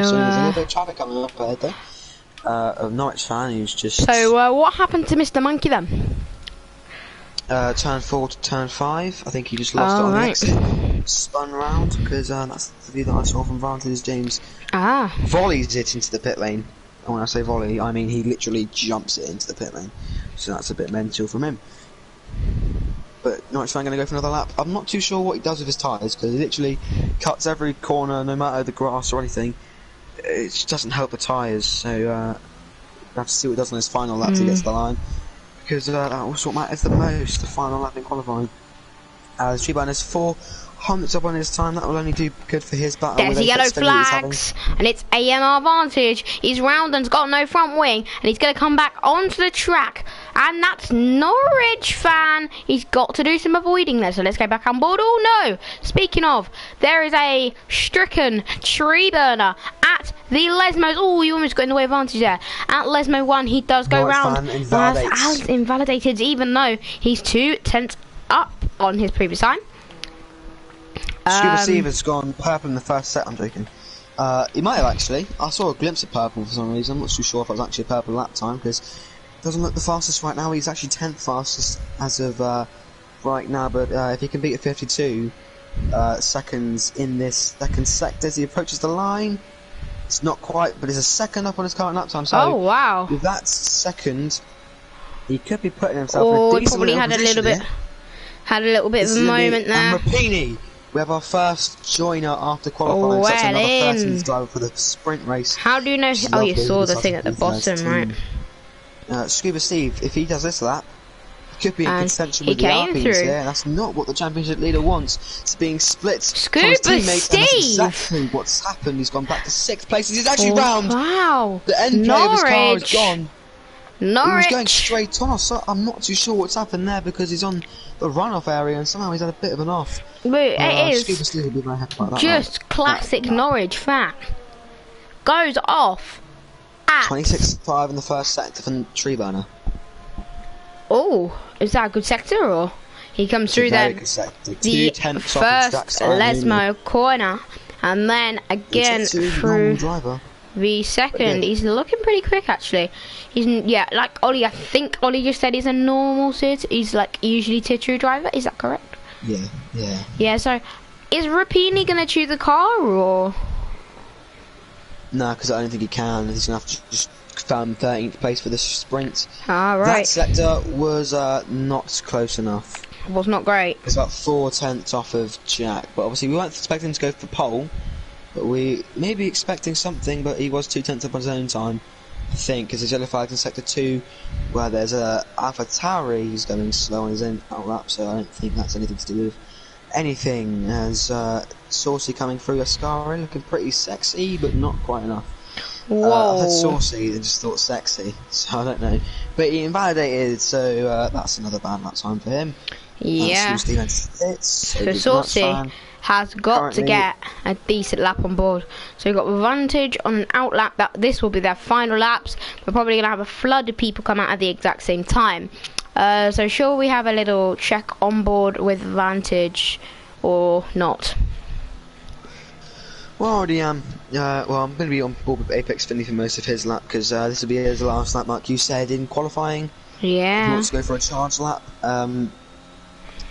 So there's a little bit of traffic coming up ahead there. A Norwich fan who's just... So, what happened to Mr. Monkey then? Turn 4 to turn 5. I think he just lost it on the exit. Spun round, because that's the view that I saw from Vantage. James volleys it into the pit lane. And when I say volley, I mean he literally jumps it into the pit lane. So that's a bit mental from him. But Norwich fan going to go for another lap. I'm not too sure what he does with his tyres, because he literally cuts every corner, no matter the grass or anything. It just doesn't help the tyres, so we'll have to see what he does on his final lap to get to the line. Because that's what matters the most, the final lap in qualifying. The tree burn is 4 hundredths up on his time. That will only do good for his battle. There's the yellow flags, and it's AMR Vantage. He's round and's got no front wing, and he's going to come back onto the track. And that's Norwich fan. He's got to do some avoiding there, so let's go back on board. Oh no! Speaking of, there is a stricken tree burner at the Lesmos. Oh, you almost got in the way of Vantage there. At Lesmo 1, he does go round. As invalidated, even though he's 2 tenths up on his previous time. Scuba Steve has gone purple in the first set, I'm joking. He might have actually. I saw a glimpse of purple for some reason. I'm not too sure if it was actually a purple lap time, because it doesn't look the fastest right now. He's actually 10th fastest as of right now, but if he can beat a 52 seconds in this second sector as he approaches the line, it's not quite, but he's a second up on his current lap time. So with that second, he could be putting himself in a decent probably had a little bit, of a moment there. And Rapini, we have our first joiner after qualifying. So that's another 13th driver for the sprint race. How do you know? Oh, you saw the thing at the bottom, right? Scuba Steve, if he does this lap, he could be in contention with the Alpines here. That's not what the championship leader wants. It's being split from his teammates, and that's exactly what's happened. He's gone back to 6th place. He's actually round. Wow. The end play of his car is gone. Norwich. He was going straight on, so I'm not too sure what's happened there, because he's on the runoff area and somehow he's had a bit of an off. But it is will be very happy about that, just classic Norwich fan. Goes off at 26.5 in the first sector from Tree Burner. Oh, is that a good sector, or he comes through then the first Lesmo corner, and then again through the second. He's looking pretty quick actually. He's like Ollie. I think Ollie just said he's a normal sit. He's like usually tier 2 driver. Is that correct? Yeah. So is Rapini gonna choose a car, or no? Because I don't think he can. He's gonna have to just found 13th place for the sprint. Right. That sector was not close enough. It was not great. It's about 4 tenths off of Jack, but obviously we weren't expecting him to go for pole. But we may be expecting something, but he was 2 tenths up on his own time, I think, because there's yellow flags in sector 2, where there's a AlphaTauri who's going slow on his own outlap, so I don't think that's anything to do with anything. As Saucy coming through Ascari, looking pretty sexy, but not quite enough. Whoa. I had Saucy and just thought sexy, so I don't know. But he invalidated, so that's another bad lap time for him. Yeah. So Saucy has got to get a decent lap on board. So we've got Vantage on an out lap. This will be their final laps. We're probably going to have a flood of people come out at the exact same time. So shall we have a little check on board with Vantage or not? Well, I already am. Well, I'm going to be on board with Apex Finley for most of his lap, because this will be his last lap, like you said, in qualifying. Yeah. He wants to go for a charge lap.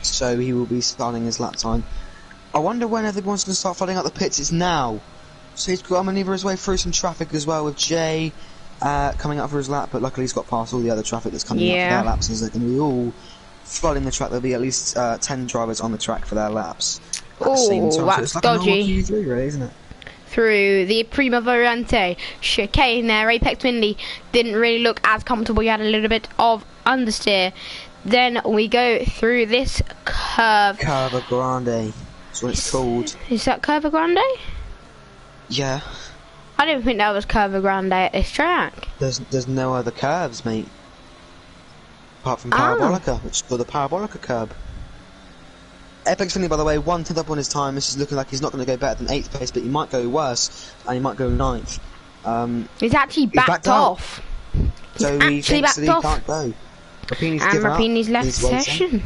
So he will be starting his lap time. I wonder when everyone's going to start flooding out the pits. It's now. So he's got to manoeuvre his way through some traffic as well, with Jay coming out for his lap, but luckily he's got past all the other traffic that's coming out for their laps, so they're going to be all flooding the track. There'll be at least 10 drivers on the track for their laps at the same time. That's so it's like dodgy. a Q3, really, isn't it? Through the Prima Variante chicane there, Apex Finley didn't really look as comfortable. He had a little bit of understeer. Then we go through this curve. Curva Grande. That's what it's called. Is that Curva Grande? Yeah. I didn't think that was Curva Grande at this track. There's no other curves, mate. Apart from Parabolica, which is called the Parabolica curb. Apex Finley, by the way, 1 tenth up on his time. This is looking like he's not going to go better than 8th place, but he might go worse, and he might go 9th. He's actually backed off. So he thinks that he can't go. Rapini's Rapini's left session.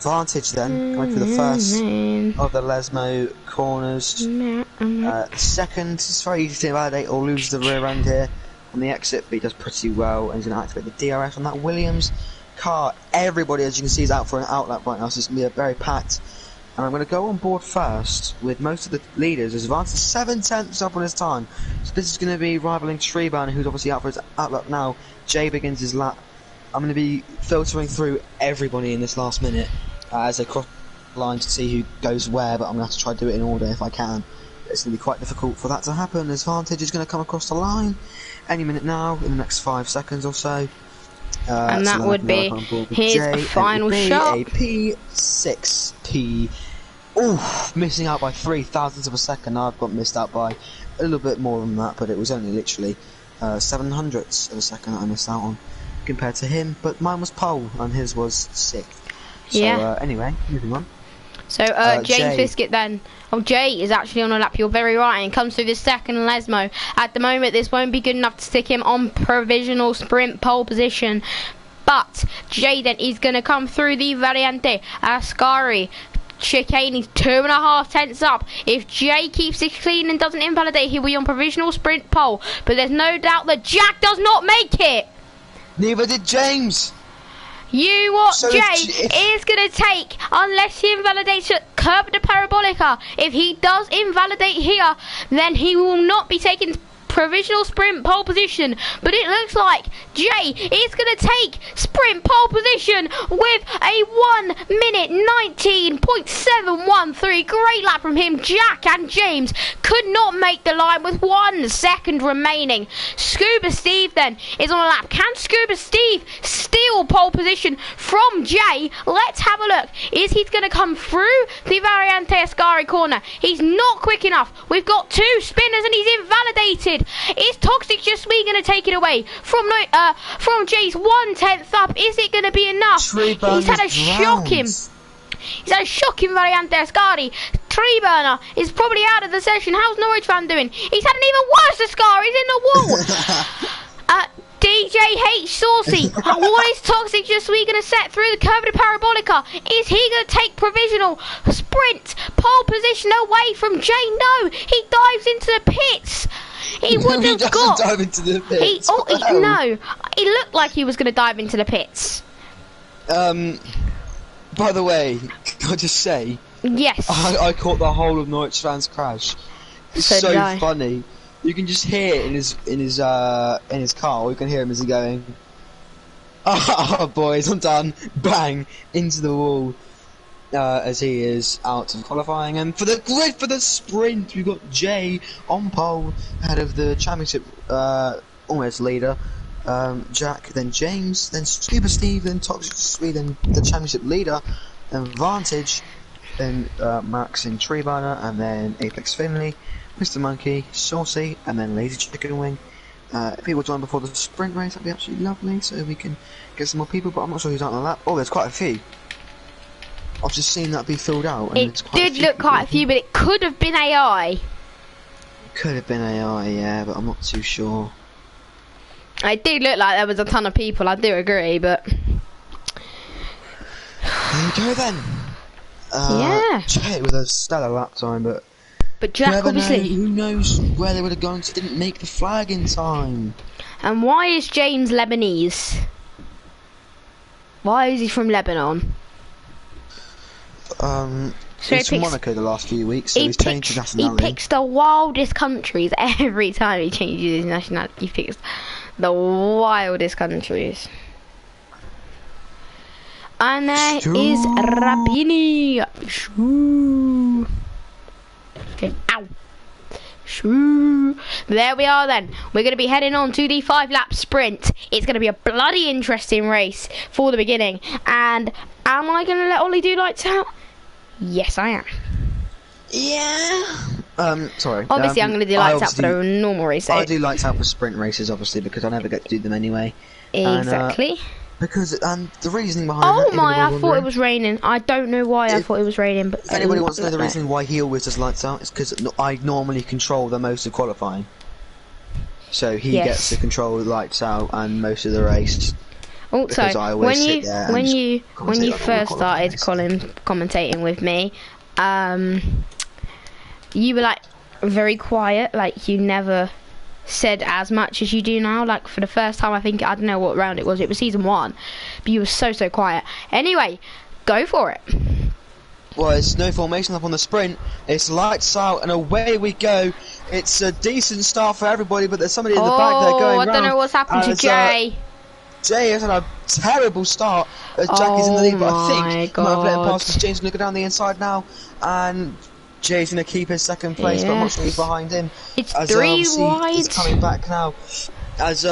Vantage then, going for the first of the Lesmo corners. The second, it's very easy to invalidate or lose the rear end here on the exit, but he does pretty well, and he's going to activate the DRS on that Williams car. Everybody, as you can see, is out for an outlap right now, so it's going to be a very packed. And I'm going to go on board first with most of the leaders, as Vantage is 7/10 up on his time. So this is going to be rivaling Treeburner, who's obviously out for his outlap now. Jay begins his lap. I'm going to be filtering through everybody in this last minute as they cross the line to see who goes where, but I'm going to have to try to do it in order if I can. It's going to be quite difficult for that to happen, as Vantage is going to come across the line any minute now, in the next 5 seconds or so. And that would be his final shot. A P6P. Oof, missing out by 0.003 of a second. I've got missed out by a little bit more than that, but it was only literally 0.07 of a second that I missed out on compared to him, but mine was pole and his was 6th. So, anyway, moving on. So, James Biscuit then. Oh, Jay is actually on a lap, you're very right, and comes through the second Lesmo. At the moment, this won't be good enough to stick him on provisional sprint pole position. But, Jay then is going to come through the Variante Ascari chicane. He's 2.5 tenths up. If Jay keeps it clean and doesn't invalidate, he'll be on provisional sprint pole. But there's no doubt that Jack does not make it. Neither did James. You what, so Jay is going to take, unless he invalidates at Curve de Parabolica. If he does invalidate here, then he will not be taking provisional sprint pole position. But it looks like Jay is going to take sprint pole position with a 1:19.713. Great lap from him. Jack and James could not make the line with 1 second remaining. Scuba Steve then is on a lap. Can Scuba Steve steal pole position from Jay? Let's have a look. Is he going to come through the Variante Ascari corner? He's not quick enough. We've got 2 spinners and he's invalidated. Is Toxic Just Me going to take it away from Jay's 1/10 up? Is it going to be enough? He's had a shocking. He's had a shocking Variante Ascari. Tree Burner is probably out of the session. How's Norwich fan doing? He's had an even worse Ascari. He's in the wall. DJ H Saucy, what is Toxic Just We going to set through the Curve de Parabolica? Is he going to take provisional sprint pole position away from Jay? No, he dives into the pits. He would have got. Dive into the pits. No, he looked like he was going to dive into the pits. By the way, can I just say? Yes. I caught the whole of Norwich fans crash. It's so funny. You can just hear it in his car. You can hear him as he's going, "Oh boys, I'm done!" Bang into the wall as he is out of qualifying. And for the sprint, we've got Jay on pole ahead of the championship almost leader. Jack, then James, then Scuba Steve, then Toxic Sweden, the championship leader, then Vantage, then Max in Treeburner, and then Apex Finley. Mr. Monkey, Saucy, and then Lazy Chicken Wing. If people join before the sprint race, that'd be absolutely lovely, so we can get some more people, but I'm not sure who's out on the lap. Oh, there's quite a few. I've just seen that be filled out. And it did look quite a few, but it could have been AI. Could have been AI, yeah, but I'm not too sure. It did look like there was a ton of people, I do agree, but... There you go then. Yeah. Jay with a stellar lap time, but Jack, obviously... who knows where they would have gone, so didn't make the flag in time. And why is James Lebanese? Why is he from Lebanon? He's from Monaco the last few weeks, so he's changed his nationality. He picks the wildest countries every time he changes his nationality. He picks the wildest countries. And there is Rabini. Shoo. Okay. Ow. Shoo. There we are then. We're going to be heading on to the 5-lap sprint. It's going to be a bloody interesting race for the beginning. And am I going to let Ollie do lights out? Yes, I am. Yeah. Sorry. Obviously, I'm going to do lights out for the normal race. I do lights out for sprint races, obviously, because I never get to do them anyway. Exactly. And, because the reasoning behind that, I thought it was raining. I don't know why I thought it was raining, but if anybody wants to know the reason why he always does lights out, it's because I normally control the most of qualifying, so he gets to control the lights out and most of the race. Also, when you first started commentating with me, you were like very quiet, like you never said as much as you do now. Like for the first time, I don't know what round it was season 1, but you were so quiet. Anyway, go for it. Well, it's no formation up on the sprint. It's lights out and away we go. It's a decent start for everybody, but there's somebody in the back there going round. I don't know what's happened to Jay. Jay has had a terrible start. Jackie's in the lead, but I think he might have let him pass because James going to go down the inside now, and Jay's going to keep his second place, but I'm not sure he's behind him. It's 3 wide. He's coming back now. As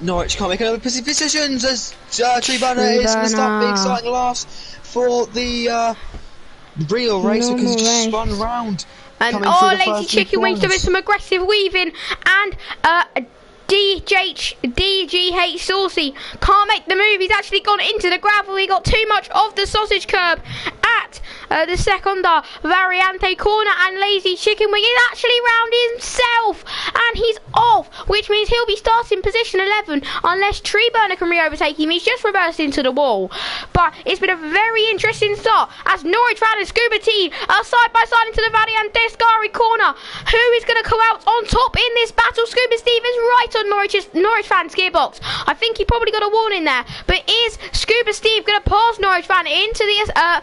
Norwich can't make another positions, as Tree Banner is going to start being starting last for the real race because he just spun round. And Lazy Chicken Wings doing some aggressive weaving, and DGH Saucy can't make the move. He's actually gone into the gravel. He got too much of the sausage curb at the Seconda Variante corner, and Lazy Chicken Wing is actually round himself, and he's off, which means he'll be starting position 11 unless Tree Burner can re-overtake him. He's just reversed into the wall, but it's been a very interesting start as Norwich Fan and Scuba T are side by side into the Variante Scari corner. Who is going to come out on top in this battle? Scuba Steve is right on Norwich Fan's gearbox. I think he probably got a warning there, but is Scuba Steve going to pass Norwich Fan into the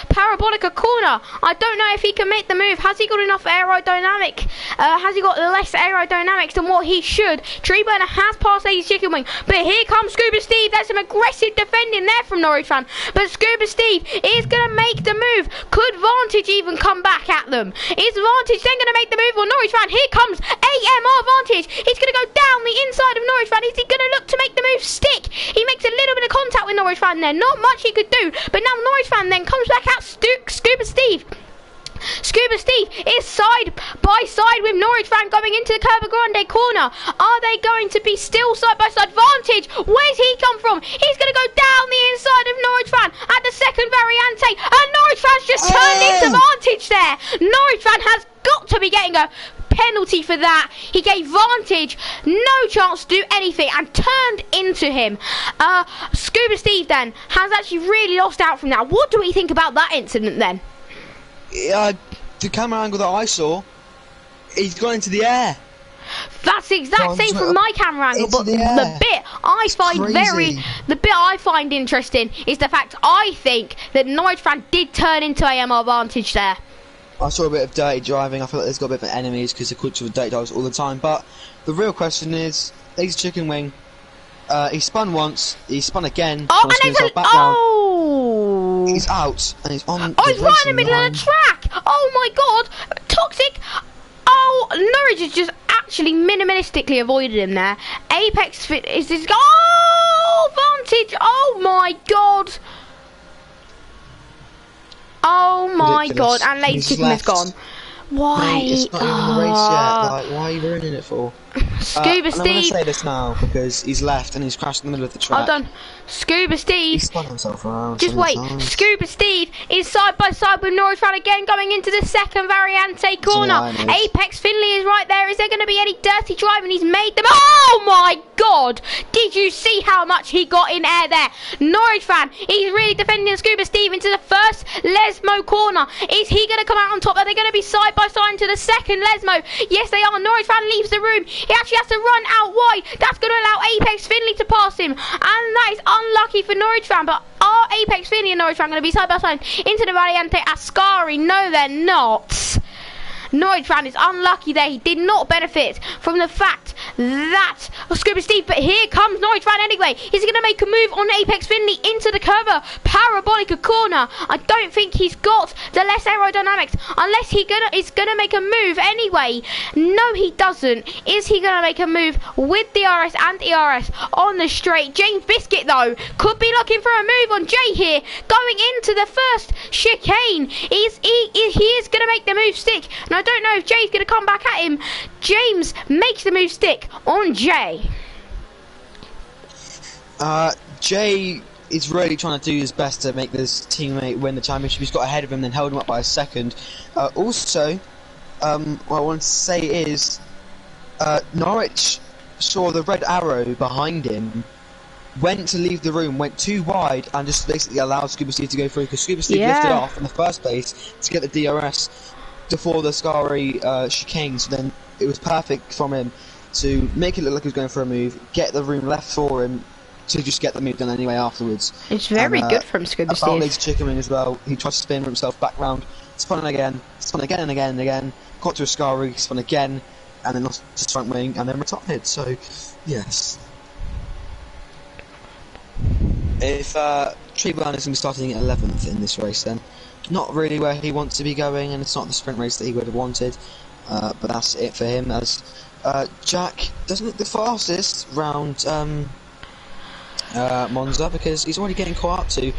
Parabolica corner? I don't know if he can make the move. Has he got enough aerodynamic? Has he got less aerodynamics than what he should? Tree Burner has passed Lazy Chicken Wing, but here comes Scuba Steve. There's some aggressive defending there from Norwich Fan, but Scuba Steve is going to make the move. Could Vantage even come back at them? Is Vantage then going to make the move on Norwich Fan? Here comes AMR Vantage. He's going to go down the inside of Norwich Fan. Is he going to look to make the move stick? He makes a little bit of contact with Norwich Fan there. Not much he could do, but now Norwich Fan then comes back at Scuba Steve. Scuba Steve is side by side with Norwich Fan going into the Curva Grande corner. Are they going to be still side by side? Vantage, where's he come from? He's going to go down the inside of Norwich Fan at the second Variante, and Norwich Fan's just turned into Vantage there. Norwich Fan has got to be getting a penalty for that. He gave Vantage no chance to do anything and turned into him. Scuba Steve then has actually really lost out from that. What do we think about that incident then? The camera angle that I saw, he's gone into the air. That's the exact same from my camera angle, but the bit I find interesting is the fact I think that Norwich Fan did turn into AMR Vantage there. I saw a bit of dirty driving. I feel like there's got a bit of enemies because the culture of dirty drivers all the time. But the real question is, Lazy Chicken Wing, he spun once, he spun again. Oh, and he's out, and he's on. Oh, he's right in the middle of the track. Oh my God, toxic. Oh, Norwich has just actually minimalistically avoided him there. Apex Fit is this. Oh, Vantage. Oh my God. Oh my God, and Lazy Chicken is gone. Why? Mate, it's not even the race yet. Like, why are you ruining it for? Scuba Steve. I'm going to say this now because he's left and he's crashed in the middle of the track. Hold on. Scuba Steve. He spun himself around. Just wait. Times. Scuba Steve is side by side with Norwich Fan again, going into the second Variante corner. Apex Finley is right there. Is there going to be any dirty driving? He's made them. Oh my God! Did you see how much he got in air there? Norwich Fan, he's really defending Scuba Steve into the first Lesmo corner. Is he going to come out on top? Are they going to be side by side into the second Lesmo? Yes, they are. Norwich Fan leaves the room. He actually has to run out wide. That's going to allow Apex Finley to pass him, and that is unlucky for Norwich Fan. But are Apex Finley and Norwich Fan going to be side by side into the Variante Ascari? No, they're not. Norwich Fan is unlucky there. He did not benefit from the fact that Scuba Steve, but here comes Norwich Fan anyway. Is he going to make a move on Apex Finley into the Curva Parabolica corner? I don't think he's got the less aerodynamics unless he is going to make a move anyway. No, he doesn't. Is he going to make a move with DRS and ERS on the straight? James Biscuit though could be looking for a move on Jay here, going into the first chicane. He is going to make the move stick, and I don't know if Jay's going to come back at him. James makes the move stick on Jay. Jay is really trying to do his best to make this teammate win the championship. He's got ahead of him, then held him up by a second. Also, what I want to say is Norwich saw the red arrow behind him went to leave the room, went too wide, and just basically allowed Scuba Steve to go through, because Scuba Steve lifted off in the first place to get the DRS before the Scary chicane, so then it was perfect from him to make it look like he was going for a move, get the room left for him to just get the move done anyway afterwards. It's very good from Scuba Steve. About chicken wing as well, he tried to spin himself back round, spun again and again, got to a Scary, spun again, and then lost his front wing, and then retired, so yes. If Treebland is going to be starting at 11th in this race, then not really where he wants to be going, and it's not the sprint race that he would have wanted, but that's it for him, as Jack doesn't look the fastest round Monza, because he's already getting caught up to,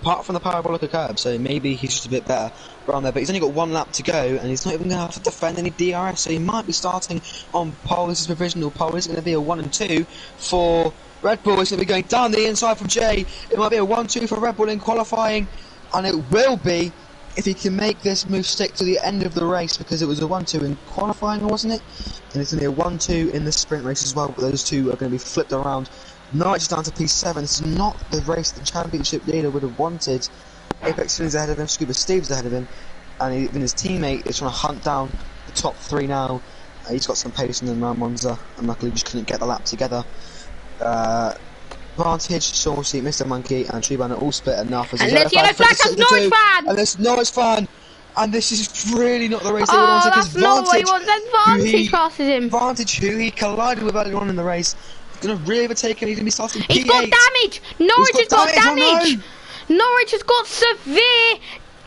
apart from the parabolic curb, so maybe he's just a bit better around there, but he's only got 1 lap to go, and he's not even going to have to defend any DRS, so he might be starting on pole. This is provisional pole. This is going to be a 1 and 2 for Red Bull. It's going to be going down the inside from Jay. It might be a 1-2 for Red Bull in qualifying, and it will be if he can make this move stick to the end of the race, because it was a 1-2 in qualifying, wasn't it? And it's going to be a 1-2 in the sprint race as well, but those two are going to be flipped around. Norwich is down to P7. This is not the race the championship leader would have wanted. Apex Twins ahead of him, Scuba Steve's ahead of him, and even his teammate is trying to hunt down the top 3 now. He's got some pace in around Monza, and luckily just couldn't get the lap together. Vantage, Saucy, Mr. Monkey, and Treeband are all split enough. As and there's yellow flag of Norwich fan! And there's Norwich fan! And this is really not the race they would want, because Vantage passes him. Vantage, who he collided with earlier on in the race, is going to really overtake him. He's going to be starting P8. He's got damage! Norwich has got damage! Norwich has got severe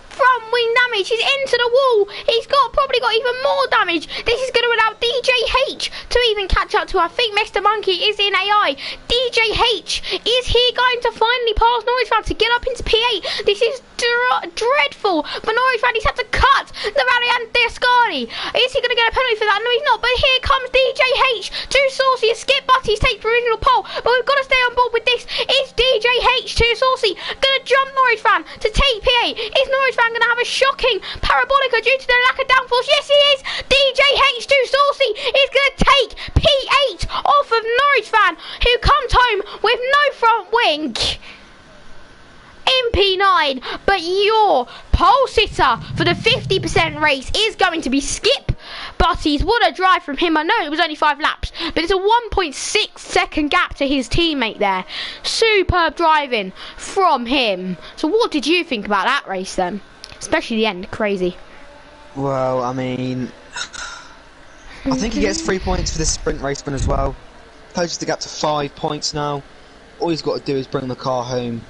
front wing damage. He's into the wall. He's probably got even more damage. This is going to allow DJ H to even catch up to, I think Mr. Monkey is in AI. DJ H, is he going to finally pass Norwich fan to get up into P8? This is dreadful for Norwich fan. He's had to cut the rally and Descani. Is he going to get a penalty for that? No, he's not. But here comes DJ H. Too Saucy. Skip Butty's take provisional pole. But we've got to stay on board with this. Is DJ H too saucy going to jump Norwich fan to take P8? Is Norwich fan going to have a shocking parabolica due to the lack of downforce? Yes, he is. DJ H too saucy is going to take P8 off of Norwich fan, who comes home with no front wing in P9. But your pole sitter for the 50% race is going to be Skip Butties. What a drive from him. I know it was only 5 laps, but it's a 1.6 second gap to his teammate there. Superb driving from him. So what did you think about that race then? Especially the end, crazy. Well, I mean, I think he gets 3 points for this sprint race win as well. Closes the gap to 5 points now. All he's got to do is bring the car home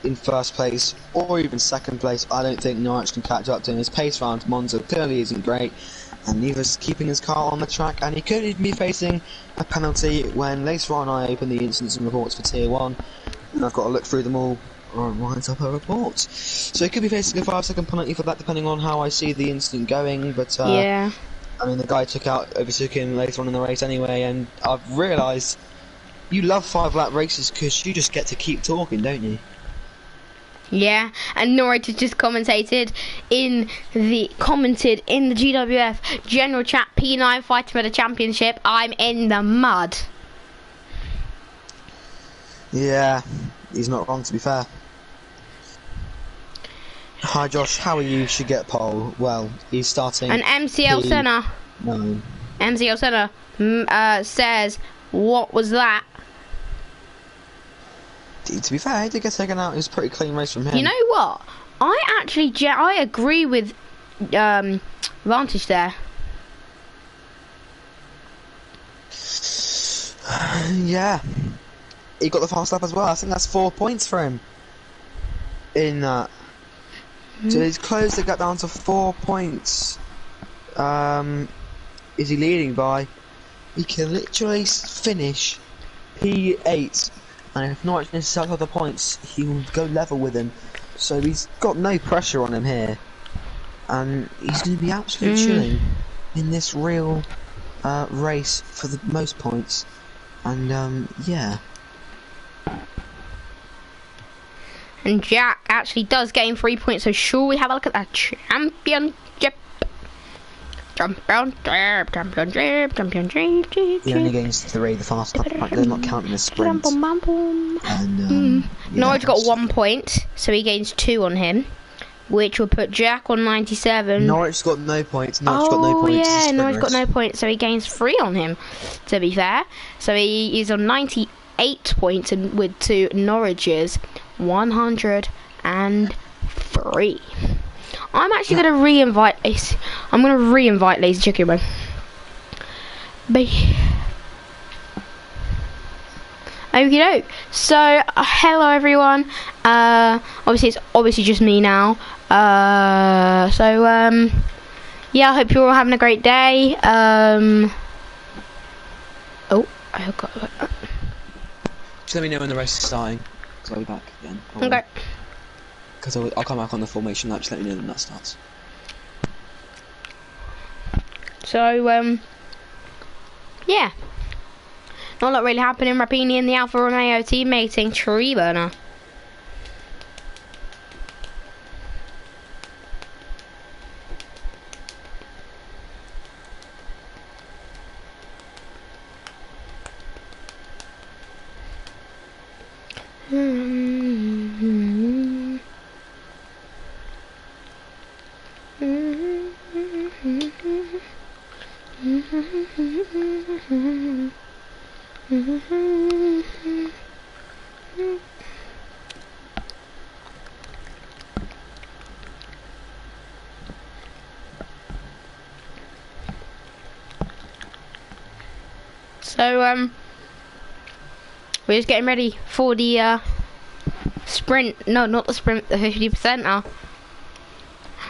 in first place or even second place. I don't think Norwich can catch up to him. His pace round Monza clearly isn't great, and neither is keeping his car on the track, and he could even be facing a penalty when later on I open the incidents and reports for tier 1, and I've got to look through them all and write up a report. So he could be facing a 5-second penalty for that, depending on how I see the incident going, but yeah, I mean, the guy overtook him later on in the race anyway, and I've realised you love 5-lap races because you just get to keep talking, don't you? Yeah, and Norwich has just commented in the GWF general chat. P9 fighting for the championship. I'm in the mud. Yeah, he's not wrong, to be fair. Hi Josh, how are you? Should get pole. Well, he's starting. And MCL Senna. No. MCL Senna says, what was that? To be fair, he did get taken out. It was a pretty clean race from him. You know what? I agree with Vantage there. Yeah. He got the fast lap as well. I think that's 4 points for him in that. So he's closed the gap down to 4 points. Is he leading by? He can literally finish P8. And if Norwich misses out other points, he will go level with him. So he's got no pressure on him here. And he's going to be absolutely chilling in this real race for the most points. And yeah. And Jack actually does gain 3 points, so sure we have a look at that championship. He only gains 3, the fast lap. They're not counting the sprint. And, Norwich got 1 point, so he gains 2 on him, which will put Jack on 97. Norwich got no points. Norwich got no points. Yeah, Norwich got no points, so he gains 3 on him, to be fair. So he is on 98 points and to Norwich's 103. I'm actually going to re-invite Lazy. I'm going to re-invite Lazy Chicken Wing. Okie doke. So, hello everyone. Obviously it's obviously just me now. Yeah, I hope you're all having a great day. Oh, I got that. Just let me know when the race is starting, because I'll be back again. Okay. Because I'll come back on the formation lap, just let me know when that starts. So, yeah. Not a lot really happening. Rapini and the Alfa Romeo teammating tree burner. So, we're just getting ready for the sprint. No, not the sprint, the 50% now. I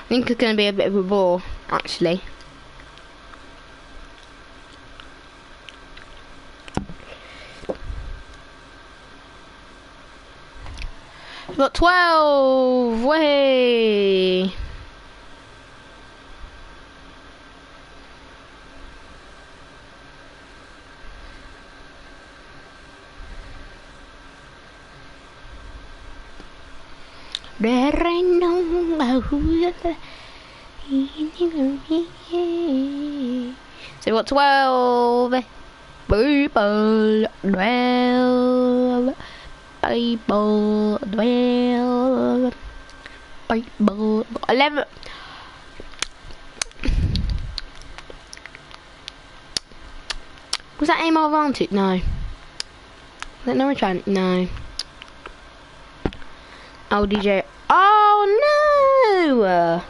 think it's going to be a bit of a bore, actually. We've got 12, way. There ain't no so we've got 12 people, 12 people, 12 people, 11. Was that aim advantage? No. Was that no return? No. Oh, DJ. Oh, no!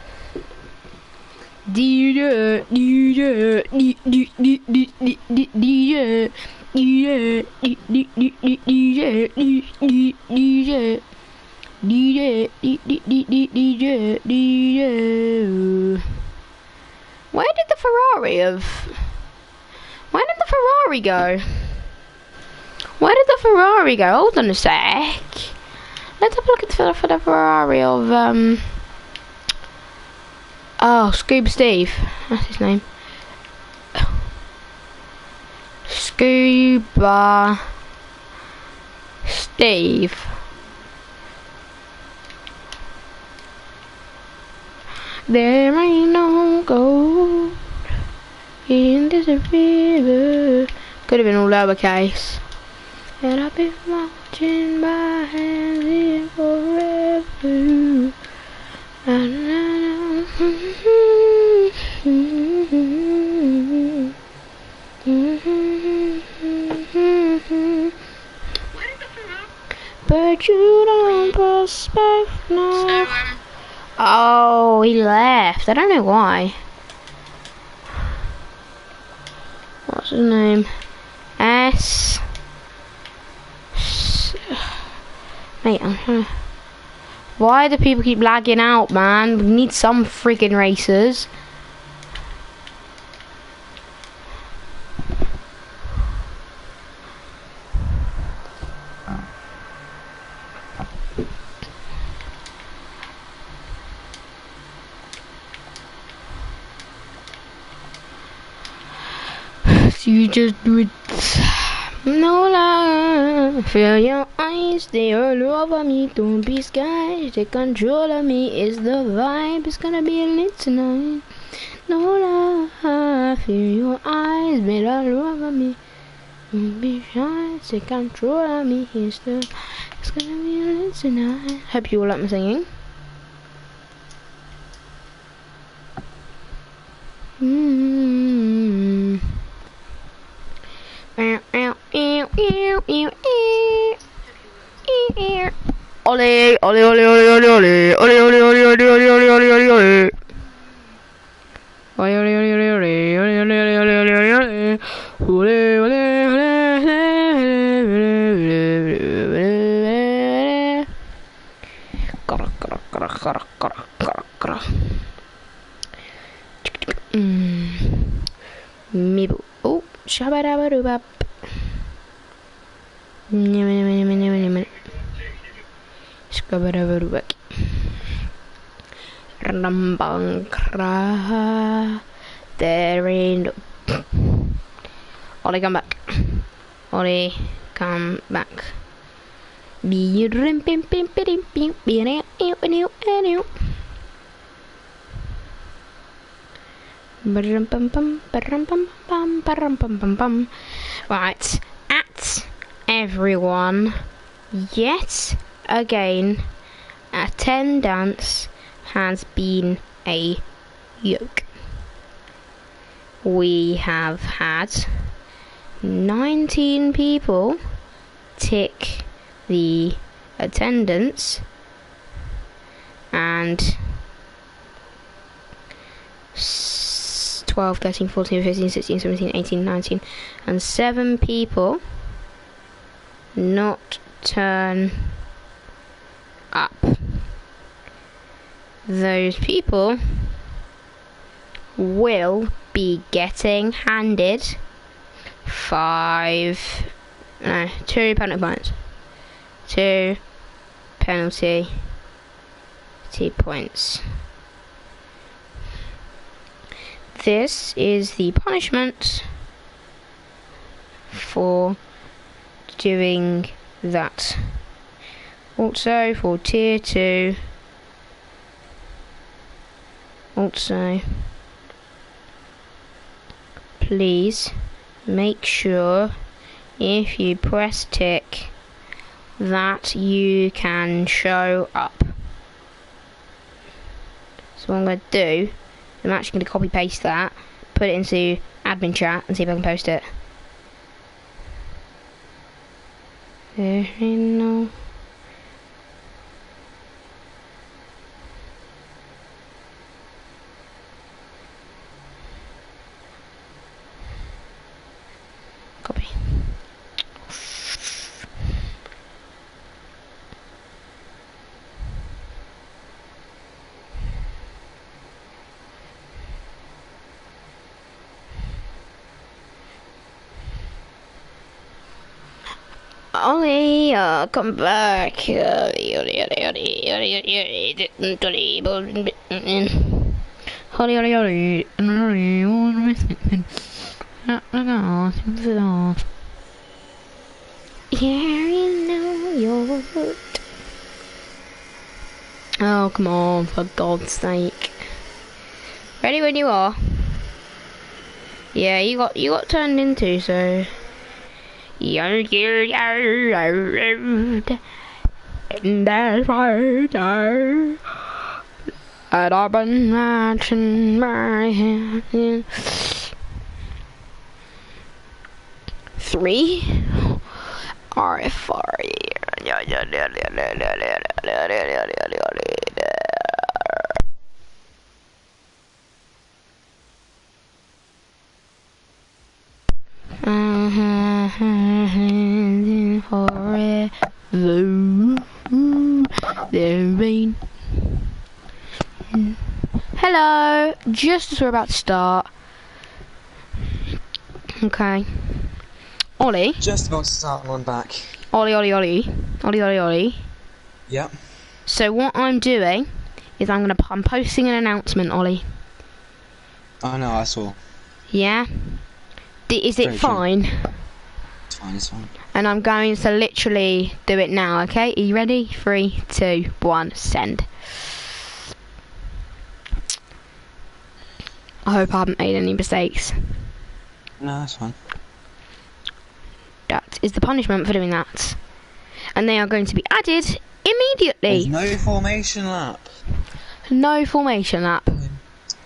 DJ, DJ, DJ, DJ, DJ, DJ, DJ, DJ, DJ. Where did the Ferrari of? Where did the Ferrari go? Where did the Ferrari go? Hold on a sec. Let's have a look at the Ferrari of oh, Scuba Steve. That's his name. Scuba Steve. There ain't no gold in this river. Could have been all lowercase. And I've been watching my hands in forever. But you don't prospect now. Oh, he left. I don't know why. What's his name? S. Mate, I'm trying to... Why do people keep lagging out, man? We need some freaking racers. So you just do it. No lie, feel your eyes, they all over me. Don't be scared, take control of me. Is the vibe, it's gonna be lit tonight. No love, fear your eyes, made a love of me. Don't be shy, take control of me here still. It's gonna be a lit tonight. Hope you all like my singing. Ole, ole, ole, ole, ole, ole, ole, ole, ole, ole, ole, ole, ole, ole, ole, ole. Ole, ole, ole, ole, ole, ole, ole, ole, ole, ole, ole, ole. Ole, ole, Mibu. Oh, shabba-dabba-doo-bop. Scrubba-dabba-doo-bop. Rambang-kra. There ain't no... Ollie, come back. Ollie, come back. Right, at everyone, yet again, attendance has been a yoke. We have had 19 people tick the attendance and 12, 13, 14, 15, 16, 17, 18, 19 and 7 people not turn up. Those people will be getting handed 2 penalty points. 2 penalty points. This is the punishment for doing that. Also for tier 2. Also, please make sure if you press tick that you can show up. So what I'm going to do, I'm actually going to copy paste that, put it into admin chat and see if I can post it. There ain't no... Copy. Ollie, come back. Holly, oh, come on, for God's sake. Ready when you are. Yeah, you got turned into, so... And that's right, and I've been matching my hand. 3 R4. Forever, the rain. Hello, just as we're about to start. Okay. Ollie. Just about to start, I'm back. Ollie. Yep. So what I'm doing is I'm posting an announcement, Ollie. I know, I saw. Yeah? Is it fine? It's fine. And I'm going to literally do it now, okay? Are you ready? 3, 2, 1, send. I hope I haven't made any mistakes. No, that's fine. That is the punishment for doing that. And they are going to be added immediately. There's no formation lap. No formation lap.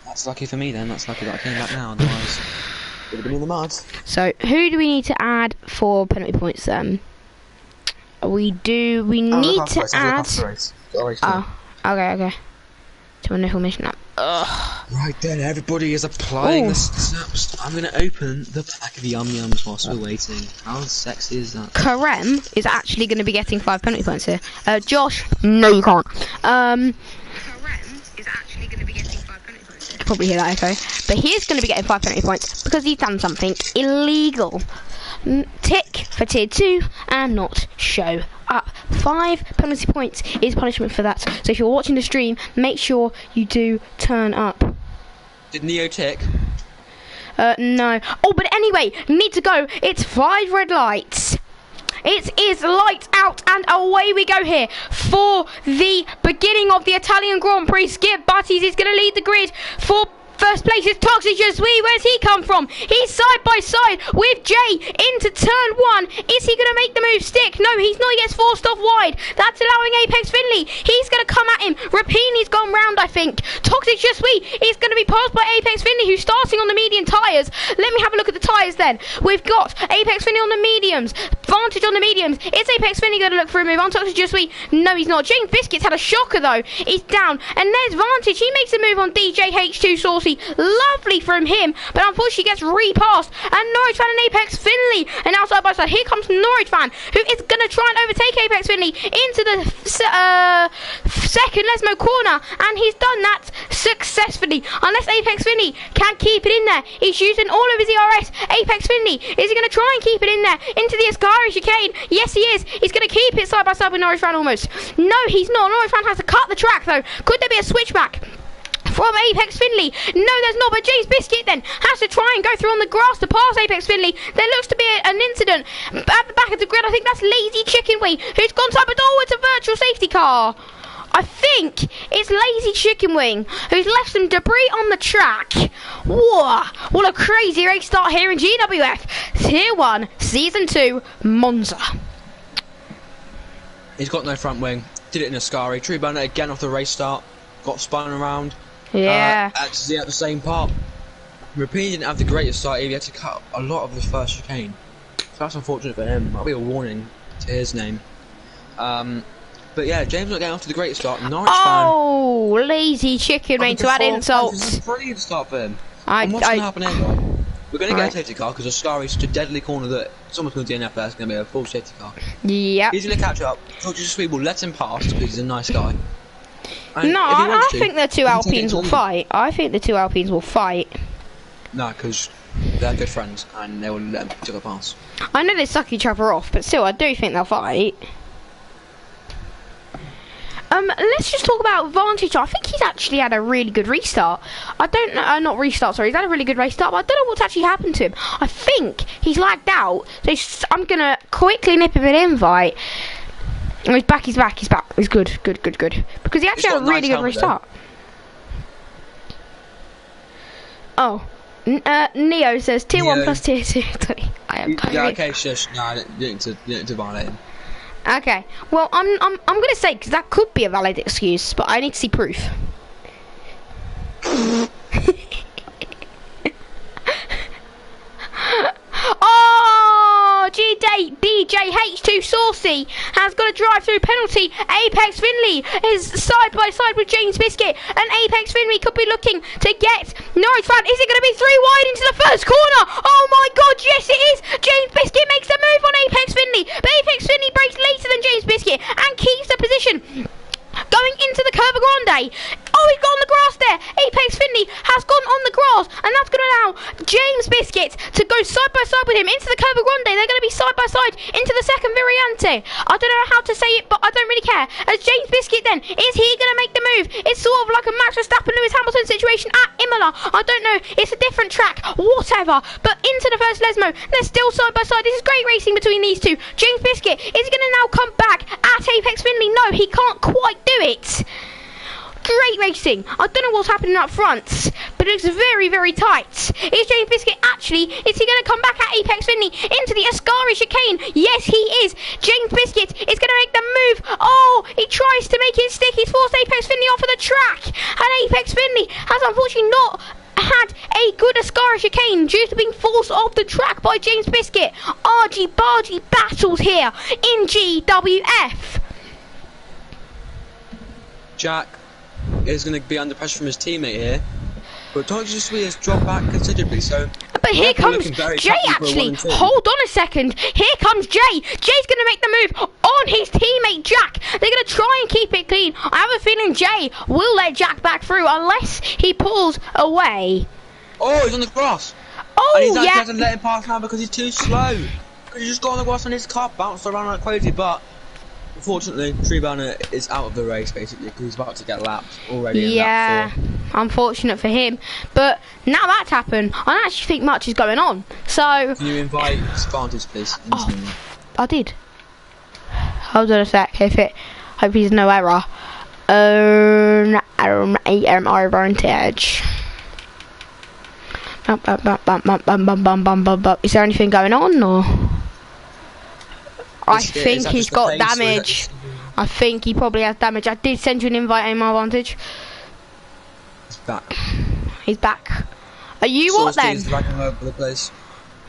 That's lucky for me then. That's lucky that I came back now. Otherwise, it would have been in the mud. So, who do we need to add for penalty points then? We need to add... Oh, okay. To a no formation lap. Ugh. Right then, everybody is applying the snaps. I'm going to open the pack of Yum Yums whilst we're waiting. How sexy is that? Karem is actually going to be getting 5 penalty points here. Josh, no you can't. Karem is actually going to be getting 5 penalty points here. Probably hear that echo. But he is going to be getting 5 penalty points because he's done something illegal. Tick for tier 2 and not show up. 5 penalty points is punishment for that. So if you're watching the stream, make sure you do turn up. Did Neo tick? No. Oh, but anyway, need to go. It's 5 red lights. It is lights out and away we go here for the beginning of the Italian Grand Prix. Skip Butties is going to lead the grid for first place. Is Toxic Jesui. Where's he come from? He's side by side with Jay into turn 1. Is he going to make the move stick? No, he's not. He gets forced off wide. That's allowing Apex Finley. He's going to come at him. Rapini's gone round, I think. Toxic Jesui is going to be passed by Apex Finley, who's starting on the medium tyres. Let me have a look at the tyres then. We've got Apex Finley on the mediums. Vantage on the mediums. Is Apex Finley going to look for a move on Toxic Jesui? No, he's not. James Biscuit's had a shocker though. He's down. And there's Vantage. He makes a move on DJ H2 Saucy. Lovely from him, but unfortunately gets repassed. And Norwich Fan and Apex Finley, and now side by side, here comes Norwich Fan, who is going to try and overtake Apex Finley into the second Lesmo corner, and he's done that successfully. Unless Apex Finley can keep it in there, he's using all of his ERS. Apex Finley, is he going to try and keep it in there into the Ascari chicane? Yes, he is. He's going to keep it side by side with Norwich Fan almost. No, he's not. Norwich Fan has to cut the track though. Could there be a switchback from Apex Finley? No, there's not, but James Biscuit then has to try and go through on the grass to pass Apex Finley. There looks to be an incident at the back of the grid. I think that's Lazy Chicken Wing, who's gone top, but oh, it's a virtual safety car. I think it's Lazy Chicken Wing, who's left some debris on the track. Whoa, what a crazy race start here in GWF. Tier 1, Season 2, Monza. He's got no front wing. Did it in Ascari. True Burner again off the race start. Got spun around. Yeah. Actually at the same part. Rapini didn't have the greatest start. He had to cut a lot of the first chicane. So that's unfortunate for him. That'll be a warning to his name. But yeah, James not getting off to the greatest start. Norwich fan. Lazy Chicken Wing to add insult. This is a brilliant start for him. What's going to happen anyway? We're going to get a safety car because Ascari is such a deadly corner that someone's going to DNF there. It's going to be a full safety car. Yep. He's going to catch up. Just we will let him pass because he's a nice guy. And no, I think the two Alpines will fight. I think the two Alpines will fight. No, because they're good friends and they will let each other pass. I know they suck each other off, but still, I do think they'll fight. Let's just talk about Vantage. I think he's actually had a really good restart. I don't know, not restart, sorry. He's had a really good restart, but I don't know what's actually happened to him. I think he's lagged out, so I'm going to quickly nip him an invite. Oh, he's back, he's back. He's good. Because he actually had a really good restart. Oh. Neo says tier 1 plus tier 2. I am yeah, okay, shush. No, I didn't to violate him. Okay. Well, I'm gonna say, because that could be a valid excuse, but I need to see proof. Oh, DJ H2 Saucy has got a drive-through penalty. Apex Finley is side by side with James Biscuit, and Apex Finley could be looking to get Norwich Fan. Is it going to be 3 wide into the first corner? Oh my God, yes it is. James Biscuit makes the move on Apex Finley, but Apex Finley breaks later than James Biscuit and keeps the position. Going into the Curva Grande. Oh, he's got on the grass there. Apex Finley has gone on the grass, and that's going to allow James Biscuit to go side by side with him into the Curva Grande. They're going to be side by side into the second Variante. I don't know how to say it, but I don't really care. As James Biscuit then, is he going to make the move? It's sort of like a Max Verstappen Lewis Hamilton situation at Imola. I don't know. It's a different track, whatever. But into the first Lesmo, they're still side by side. This is great racing between these two. James Biscuit, is he going to now come back at Apex Finley? No, he can't quite do it. Great racing. I don't know what's happening up front, but it looks very, very tight. Is James Biscuit actually, is he going to come back at Apex Finley into the Ascari chicane? Yes, he is. James Biscuit is going to make the move. Oh, he tries to make it stick. He's forced Apex Finley off of the track. And Apex Finley has unfortunately not had a good Ascari chicane due to being forced off the track by James Biscuit. Argy-bargy battles here in GWF. Jack is going to be under pressure from his teammate here, but Toxic Sweet has dropped back considerably, so... But here comes Jay, actually. Hold on a second. Here comes Jay. Jay's going to make the move on his teammate, Jack. They're going to try and keep it clean. I have a feeling Jay will let Jack back through unless he pulls away. Oh, he's on the grass. Oh, and he's yeah. hasn't let him pass now because he's too slow. He's just got on the grass and his car bounced around like crazy, but... Unfortunately, Treebanner is out of the race basically because he's about to get lapped already. Yeah, unfortunate for him. But now that's happened, I don't actually think much is going on. So can you invite Vantage, please? Oh, I did. Hold on a sec. Hope he's no error. Our advantage. Is there anything going on or? I think he's got damage. I think he probably has damage. I did send you an invite, Aim Advantage. He's back. He's back. Are you what then? Over the place.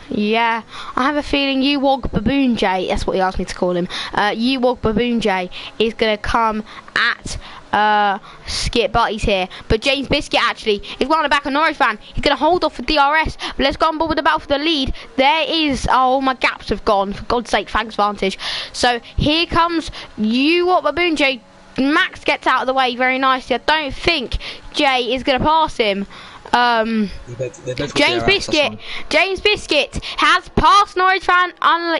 Yeah, I have a feeling Ewog Baboon J, that's what he asked me to call him. Ewog Baboon J is going to come at Skip Butties here. But James Biscuit actually is running back on Norwich fan. He's going to hold off for DRS. But let's go on board with the battle for the lead. There is, oh, my gaps have gone. For God's sake, thanks Vantage. So here comes Ewog Baboon J. Max gets out of the way very nicely. I don't think Jay is going to pass him. James Biscuit has passed Norwich fan.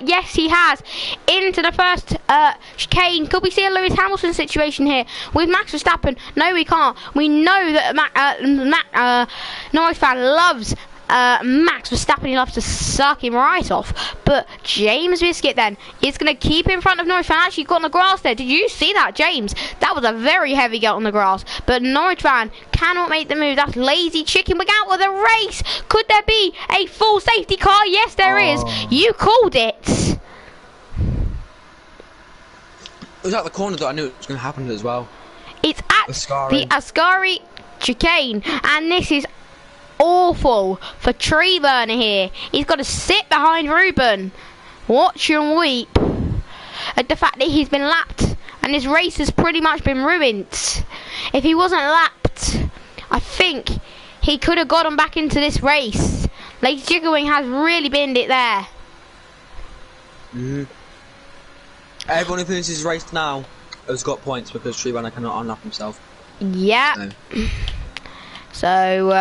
Yes, he has. Into the first chicane. Could we see a Lewis Hamilton situation here with Max Verstappen? No, we can't. We know that Norwich fan loves Max Verstappen. He loves to suck him right off. But James Biscuit then is going to keep in front of Norwich fan. Actually got on the grass there. Did you see that, James? That was a very heavy get on the grass. But Norwich fan cannot make the move. That's lazy chicken. We're out with a race. Could there be a full safety car? Yes, there is. You called it. It was at the corner that I knew it was going to happen as well. It's at the Ascari chicane. And this is awful for Tree Burner here. He's got to sit behind Ruben, watch and weep at the fact that he's been lapped and his race has pretty much been ruined. If he wasn't lapped, I think he could have gotten back into this race. Lake Jigglewing has really binned it there. Everyone who finishes his race now has got points because Tree Burner cannot unlock himself. Yeah. So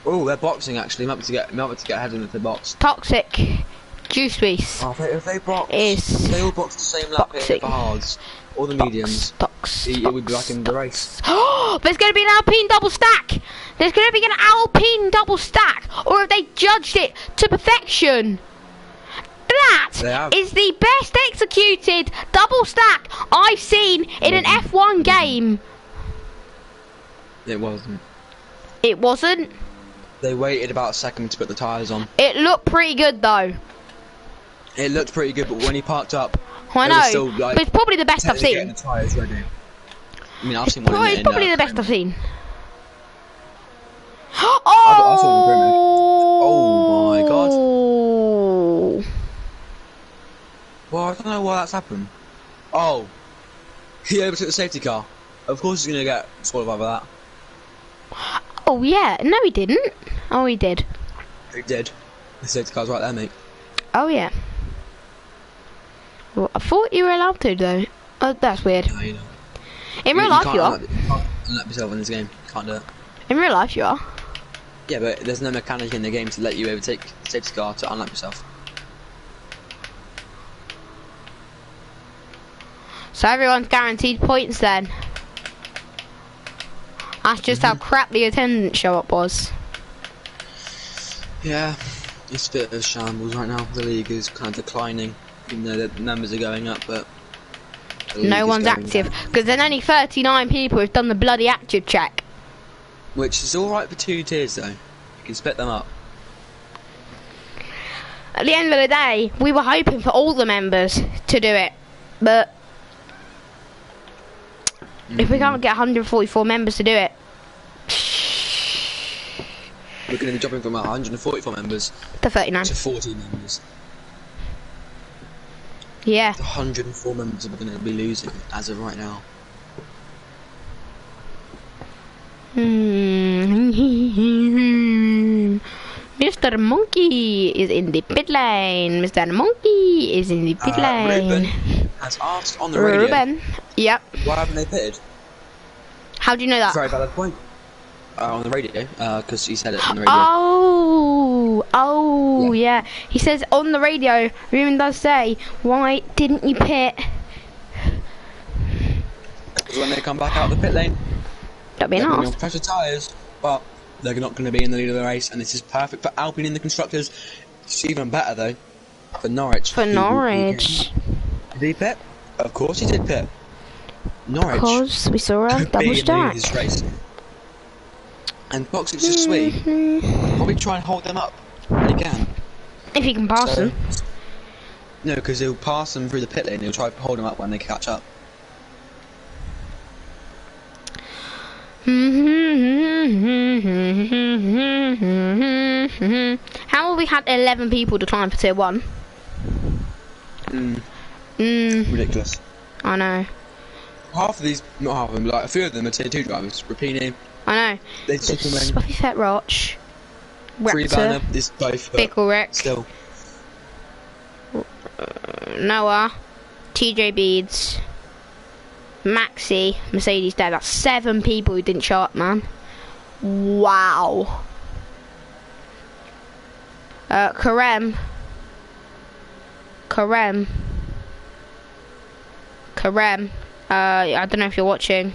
oh, they're boxing actually. Might be to get ahead into the box. Toxic Juice Beast. Oh, if they box, they all box the same lap here, the hards or the mediums. It would be like in the race. Oh, there's going to be an Alpine double stack. There's going to be an Alpine double stack, or have they judged it to perfection? That is the best executed double stack I've seen in an F1 game. It wasn't. It wasn't? They waited about a second to put the tyres on. It looked pretty good though. It looked pretty good, but when he parked up, I know, still, like, but it's probably the best I've seen. Getting the tyres ready. I mean, I've seen one. It's probably the best I've seen. Oh! I saw the oh my god. Well, I don't know why that's happened. Oh, he overtook the safety car. Of course, he's gonna get disqualified for that. Oh yeah, no, he didn't. Oh, he did. He did. The safety car's right there, mate. Oh yeah. Well, I thought you were allowed to, though. Oh, that's weird. No, you know. In real life, you are. You can't unlap yourself in this game. You can't do it. In real life, you are. Yeah, but there's no mechanic in the game to let you overtake the safety car to unlap yourself. So everyone's guaranteed points then. That's just how crap the attendance show up was. Yeah, it's a bit of a shambles right now. The league is kind of declining. Even though the numbers are going up, but no one's active because there's only 39 people who've done the bloody active check. Which is all right for 2 tiers, though. You can split them up. At the end of the day, we were hoping for all the members to do it, but if we can't get 144 members to do it, we're going to be dropping from 144 members to 39 to 40 members. Yeah. 104 members we're going to be losing as of right now. Mr. Monkey is in the pit lane. Mr. Monkey is in the pit lane. Ruben has asked on the radio. Ruben, yep. Why haven't they pitted? How do you know that? Very valid point. On the radio, because he said it on the radio. Oh, yeah. He says on the radio, Ruben does say, why didn't you pit? Because when they come back out of the pit lane, Don't be an arse. on pressure tyres, but they're not going to be in the lead of the race, and this is perfect for Alpine in the constructors. It's even better though for Norwich. For Norwich. Did he pit? Of course he did pit. Norwich. Because we saw a double stack. Race. And Box is just sweet. Probably try and hold them up when he can. If he can pass them. No, because he'll pass them through the pit lane. He'll try to hold them up when they catch up. How have we had 11 people to climb for tier 1? Ridiculous. I know. Half of these, not half of them, like a few of them are tier 2 drivers. Rapini. I know. Spuffy Fat Roch. Raptor. This both. Pickle Rex. Still. Noah. TJ Beads. Maxi. Mercedes Dad. That's 7 people who didn't show up, man. Wow. Karem. I don't know if you're watching.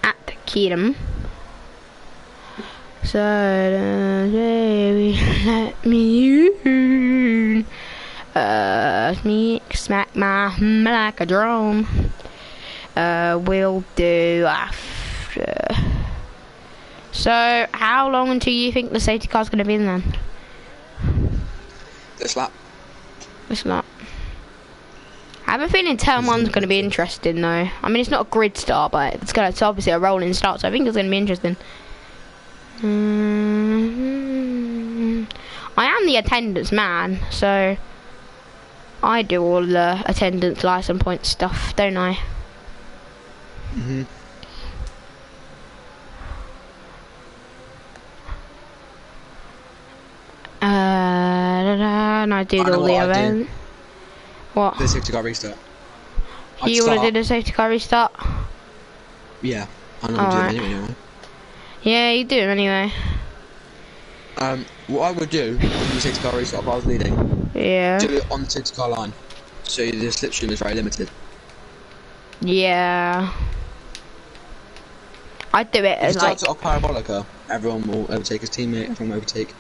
At Kieram. So baby, let me in. Me smack my like a drum. We'll do after. So how long until you think the safety car's gonna be in then? This lap. I have a feeling turn 1's going to be interesting though. I mean, it's not a grid start, but it's obviously a rolling start, so I think it's going to be interesting. I am the attendance man, so I do all the attendance license point stuff, don't I? And I do all the events. What? The safety car restart. You want to do the safety car restart? Yeah, I know I'm doing it anyway. Yeah, you do anyway. What I would do with the safety car restart if I was leading, yeah, do it on the safety car line, so the slipstream is very limited. Yeah. I'd do it as like... If it starts off Parabolica, everyone will overtake his teammate, everyone will overtake...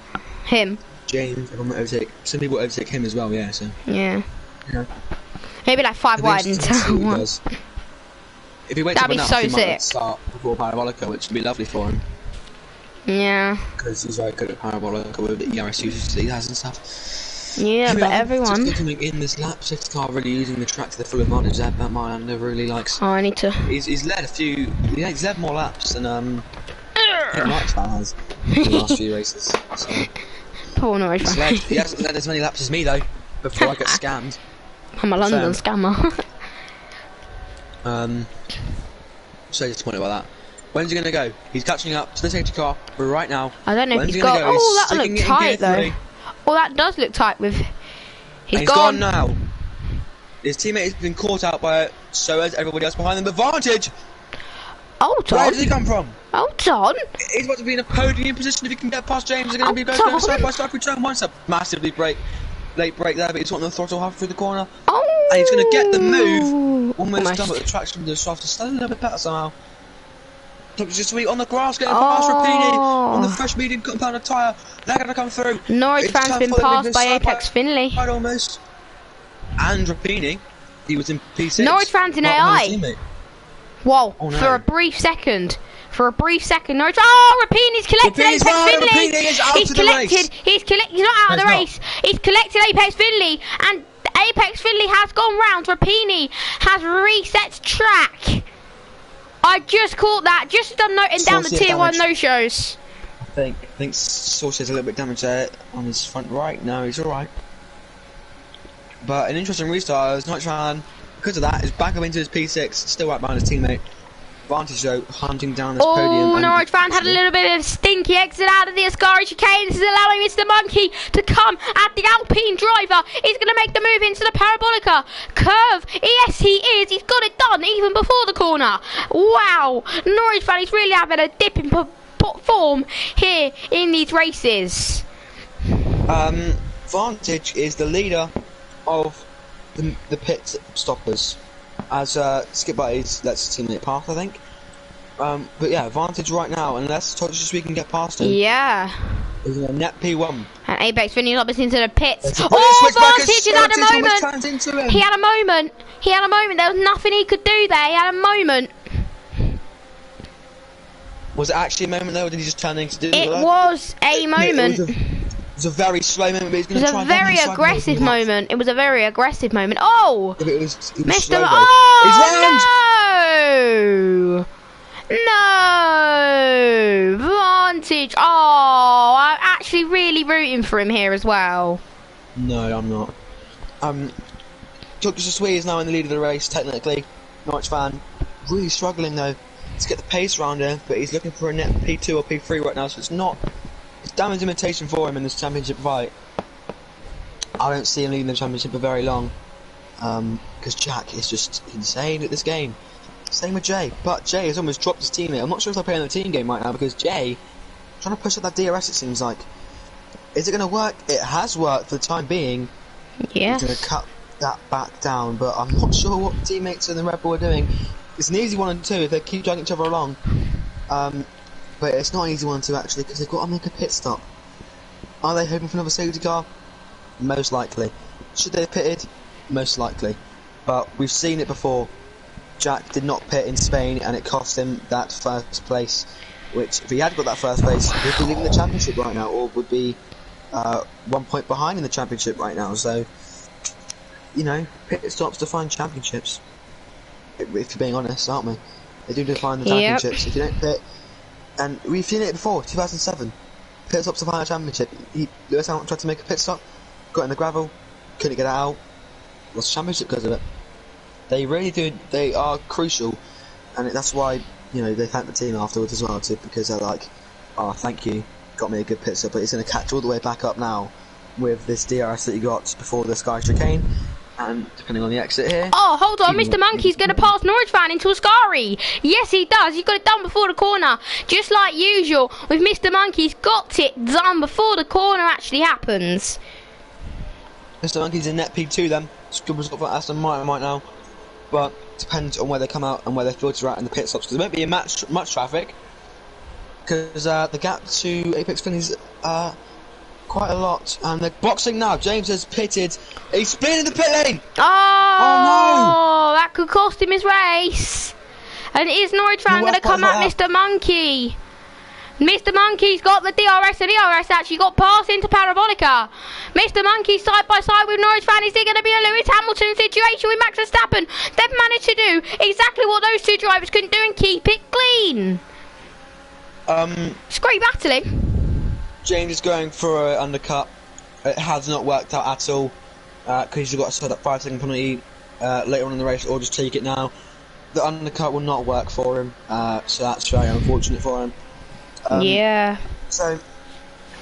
him. James, everyone will overtake... Some people overtake him as well, yeah, so... Yeah. Maybe like 5 wide into one. If he waits that'd be so he sick. Might start before Parabolica, which would be lovely for him. Yeah. Because he's very good at Parabolica with the ERS uses he has and stuff. Yeah, but everyone... Just coming in this lap, safety car really using the track to the full advantage that Martin never really likes. Oh, I need to... He's led a few... Yeah, he's led more laps than Norwich has in the last few races. So. Poor Norwich. He hasn't led as many laps as me though, before I get scammed. I'm a London scammer. So disappointed about that. When's he gonna go? He's catching up to the safety car right now. I don't know if he's got... Oh, that looks tight though. Oh, that does look tight with... He's gone now. His teammate has been caught out by it, so has everybody else behind them. Advantage! Hold on. Where does he come from? Hold on. He's about to be in a podium position if he can get past James. They're going to be both going side by side through turn 1. It's a massively late break there, but he's got the throttle half through the corner. Oh! And he's going to get the move. Almost done, but the traction just off to stay a little bit better somehow. Top just sweet on the grass, getting past Rapini on the fresh medium compound tyre. They're going to come through. Norwich fan's been passed by Apex Finley. Right, almost. And Rapini, he was in P6. Norwich fan's in AI. Whoa, oh, no. For a brief second. Norwich. Oh, Rapini's collected Apex Finley. He's not out of the race. He's collected Apex Finley, and Apex Finley has gone round. Rapini has reset track. I just caught that. Just as I'm noting down the tier 1 no-shows. I think Saucy has a little bit damage there on his front right. No, he's all right. But an interesting restart as Nightman, because of that, is back up into his P6, still right behind his teammate. Vantage though, hunting down this podium. Oh, Norwich fan had a little bit of a stinky exit out of the Ascari chicane. This is allowing Mr. Monkey to come at the Alpine driver. He's going to make the move into the Parabolica curve. Yes, he is. He's got it done even before the corner. Wow, Norwich fan is really having a dip in form here in these races. Vantage is the leader of the pit stoppers. As Skip Buddies lets his teammate pass, I think. But yeah, Vantage right now, unless we can get past him. Yeah. He's in a net P1. And Apex Finley up into the pits. Oh, Vantage had a moment. He had a moment. There was nothing he could do there. He had a moment. Was it actually a moment though, or did he just turn into do it? It was a moment. It was a very slow moment, but he's going to try. It was a very aggressive moment. It was a very aggressive moment. Oh! It was Mr. Oh! No! Vantage. Oh, I'm actually really rooting for him here as well. No, I'm not. Dr. Sweet is now in the lead of the race, technically. Norwich fan. Really struggling though to get the pace around him, but he's looking for a net P2 or P3 right now, so it's not. It's damage limitation for him in this championship fight. I don't see him leading the championship for very long, because Jack is just insane at this game. Same with Jay, but Jay has almost dropped his teammate. I'm not sure if they're playing the team game right now, because Jay trying to push up that DRS, it seems like. Is it going to work? It has worked for the time being. Yeah. He's going to cut that back down, but I'm not sure what the teammates in the Red Bull are doing. It's an easy 1 and 2 if they keep dragging each other along. But it's not an easy 1 and 2 actually, because they've got to make a pit stop. Are they hoping for another safety car? Most likely. Should they have pitted? Most likely. But we've seen it before. Jack did not pit in Spain, and it cost him that first place. Which, if he had got that first place, he would be leading the championship right now, or would be 1 point behind in the championship right now. So, you know, pit stops define championships. If you're being honest, aren't we? They do define the championships. If you don't pit, and we've seen it before, 2007. Pit stops define a championship. Lewis Hamilton tried to make a pit stop, got in the gravel, couldn't get it out, lost the championship because of it. They really do. They are crucial, and that's why they thank the team afterwards as well too, because they're like, "Oh, thank you, got me a good pit stop." But it's going to catch all the way back up now with this DRS that you got before the Sky Chicane. And depending on the exit here. Oh, hold on, Mr. Monkey's going to pass Norwich fan into Ascari. Yes, he does. He got it done before the corner. Just like usual with Mr. Monkey's got it done before the corner actually happens. Mr. Monkey's in net P2 then. It's a good result for Aston Martin right now. But depends on where they come out and where they filter out in the pit stops. Because there won't be much traffic. Because the gap to Apex Finley's quite a lot, and they're boxing now. James has pitted. He's spinning the pit lane. Oh, no! That could cost him his race. And is Norwich fan going to come at Mr. Monkey? Mr. Monkey's got the DRS, and DRS actually got passed into Parabolica. Mr. Monkey side by side with Norwich fan. Is there going to be a Lewis Hamilton situation with Max Verstappen? They've managed to do exactly what those two drivers couldn't do and keep it clean. It's great battling. James is going for an undercut. It has not worked out at all, because he's got to set up 5-second penalty later on in the race, or just take it now. The undercut will not work for him, so that's very unfortunate for him. Yeah. So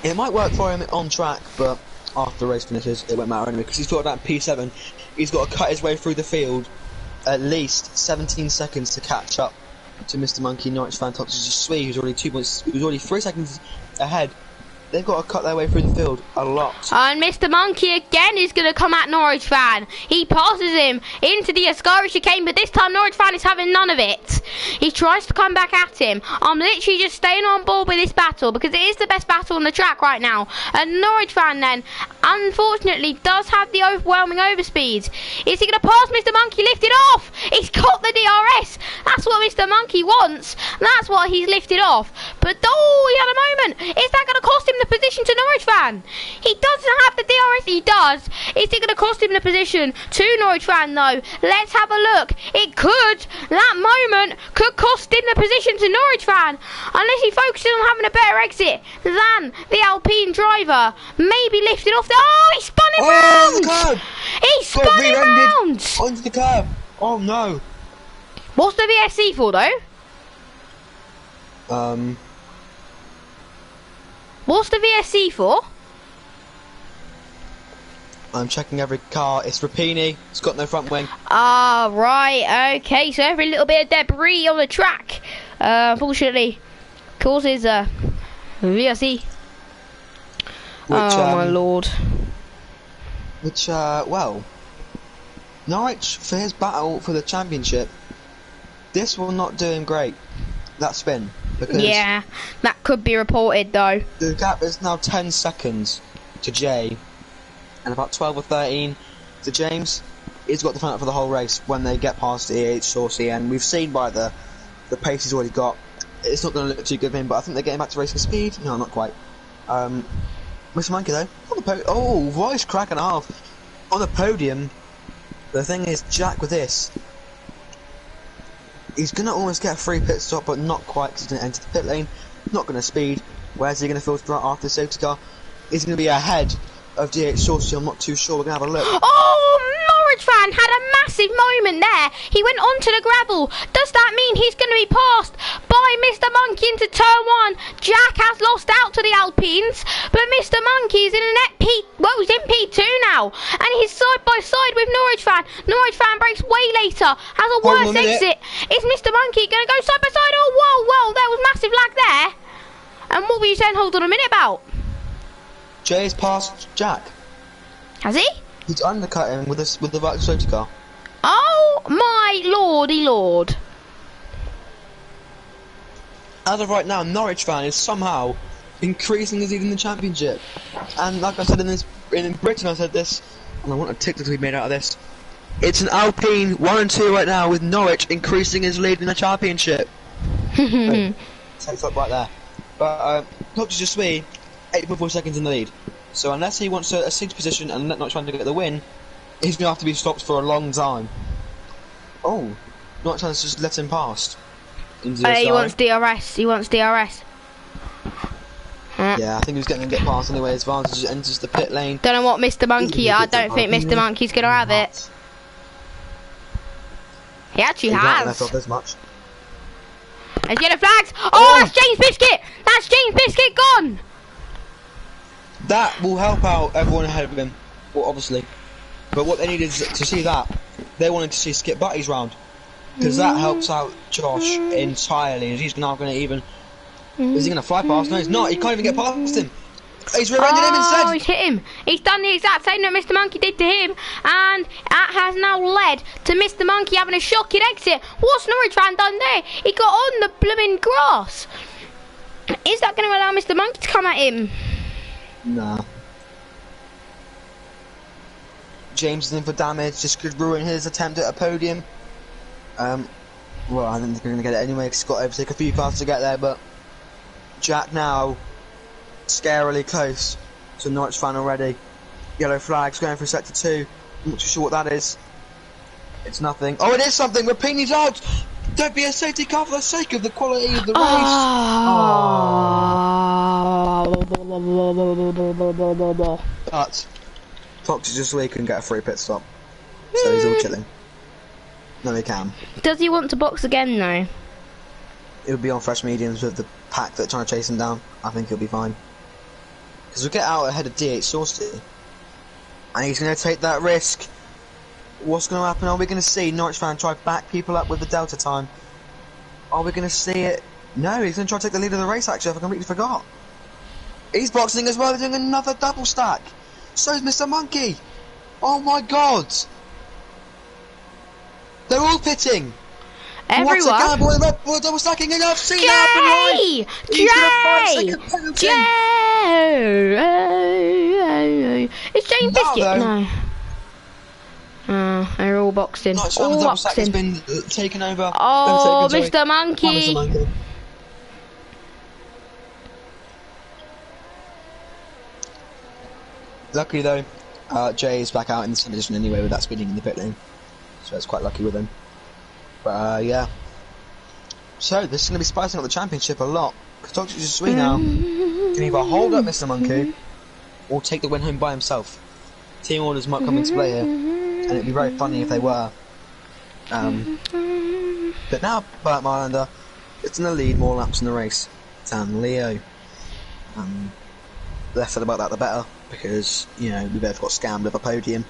it might work for him on track, but after the race finishes, it won't matter anyway, because he's got that P7. He's got to cut his way through the field at least 17 seconds to catch up to Mr. Monkey, Norwich fan, Toxic Sweet, who's already 3 seconds ahead They've got to cut their way through the field a lot. And Mr. Monkey again is going to come at Norwich fan. He passes him into the Ascari chicane, but this time Norwich fan is having none of it. He tries to come back at him. I'm literally just staying on board with this battle because it is the best battle on the track right now. And Norwich fan then, unfortunately, does have the overwhelming overspeed. Is he going to pass Mr. Monkey? Lifted off. He's got the DRS. That's what Mr. Monkey wants. That's what he's lifted off. But oh, he had a moment. Is that going to cost him the position to Norwich fan? He doesn't have the DRS. He does. Is it going to cost him the position to Norwich fan though? Let's have a look. It could. That moment could cost him the position to Norwich fan unless he focuses on having a better exit than the Alpine driver. Maybe lifted off the... Oh, he spun him round. He spun him round onto the curb. Oh no. What's the VSC for though? What's the VSC for? I'm checking every car. It's Rapini. It's got no front wing. Ah, right. Okay, so every little bit of debris on the track, unfortunately, causes a VSC. Oh my lord. Which, well, Norwich for his battle for the championship. This will not do him great. That spin. Yeah, that could be reported though. The gap is now 10 seconds to Jay, and about 12 or 13 to James. He's got the front for the whole race when they get past the Saucy, and we've seen by the pace he's already got, it's not going to look too good for him. But I think they're getting back to racing speed. No, not quite. Mr. Monkey though, on the voice crack and a half on the podium. The thing is, Jack with this, he's going to almost get a free pit stop, but not quite because he's going to enter the pit lane, not going to speed. Where's he going to filter out after the safety car? He's going to be ahead of DH Saucy, I'm not too sure. We're going to have a look. Oh, Norwich fan had a massive moment there. He went onto the gravel. Does that mean he's going to be passed by Mr. Monkey into turn 1? Jack has lost out to the Alpines, but Mr. Monkey is in a net P... Well, he's in P2 now, and he's side by side with Norwich fan. Norwich fan breaks way later, has a worse exit. Is Mr. Monkey going to go side by side? Oh, whoa, there was massive lag there. And what were you saying, hold on a minute, about? Jay's passed Jack. Has he? He's undercut him with the right safety car. Oh my lordy lord. As of right now, Norwich fan is somehow increasing his lead in the championship. And like I said in Britain, I said this, and I want a TikTok to be made out of this. It's an Alpine 1 and 2 right now with Norwich increasing his lead in the championship. Takes up right there. But Dr. Jasui, 8.4 seconds in the lead. So unless he wants a 6th position and not trying to get the win, he's going to have to be stopped for a long time. Oh, not trying to just let him pass. He wants DRS. He wants DRS. Yeah, I think he was getting to get past anyway. Advantage enters the pit lane. Don't know what Mr. Monkey. I don't think Mr. Monkey's going to have it. He actually has. As much. There's yellow flags. Oh, that's James Biscuit. That's James Biscuit gone. That will help out everyone ahead of him, well, obviously. But what they need is to see that. They wanted to see Skip Butty's round. Because that helps out Josh entirely. He's now going to even... Is he going to fly past? No, he's not. He can't even get past him. He's rear-ended him instead. Oh, he's hit him. He's done the exact same that Mr. Monkey did to him. And that has now led to Mr. Monkey having a shocking exit. What's Norwich fan done there? He got on the blooming grass. Is that going to allow Mr. Monkey to come at him? Nah. James is in for damage. This could ruin his attempt at a podium. Well, I think they're going to get it anyway because he's got to take a few cars to get there, but Jack now scarily close to Norwich fan already. Yellow flags going for sector 2. I'm not too sure what that is. It's nothing. Oh, it is something. Rapini's out. Don't be a safety car for the sake of the quality of the race. But Fox just so he can get a free pit stop, so he's all chilling. No, he can. Does he want to box again though? He'll be on fresh mediums with the pack that are trying to chase him down. I think he'll be fine. Because we'll get out ahead of DH Saucy. And he's going to take that risk. What's going to happen? Are we going to see Norwich fan try to back people up with the delta time? Are we going to see it? No, he's going to try to take the lead of the race actually. I completely forgot. He's boxing as well, they're doing another double stack. So's Mr. Monkey. Oh my god. They're all pitting. Everyone. What's a gamble in Red Bull double stacking, and I've seen that happen live. Jay! It's James Biscuit. No. They're all boxed in. Nice, all double stack has boxing. been taken over. Oh, taken, Mr. Monkey. Mr. Monkey. Luckily though, Jay is back out in the same position anyway with that speeding in the pit lane, so it's quite lucky with him. But yeah, so this is going to be spicing up the championship a lot. Because Toxic is sweet now. Can either hold up Mr. Monkey or take the win home by himself. Team orders might come into play here, and it'd be very funny if they were. But now Bert Marlander gets in the lead, more laps in the race than Leo. The less said about that the better, because, you know, we both got scammed of a podium.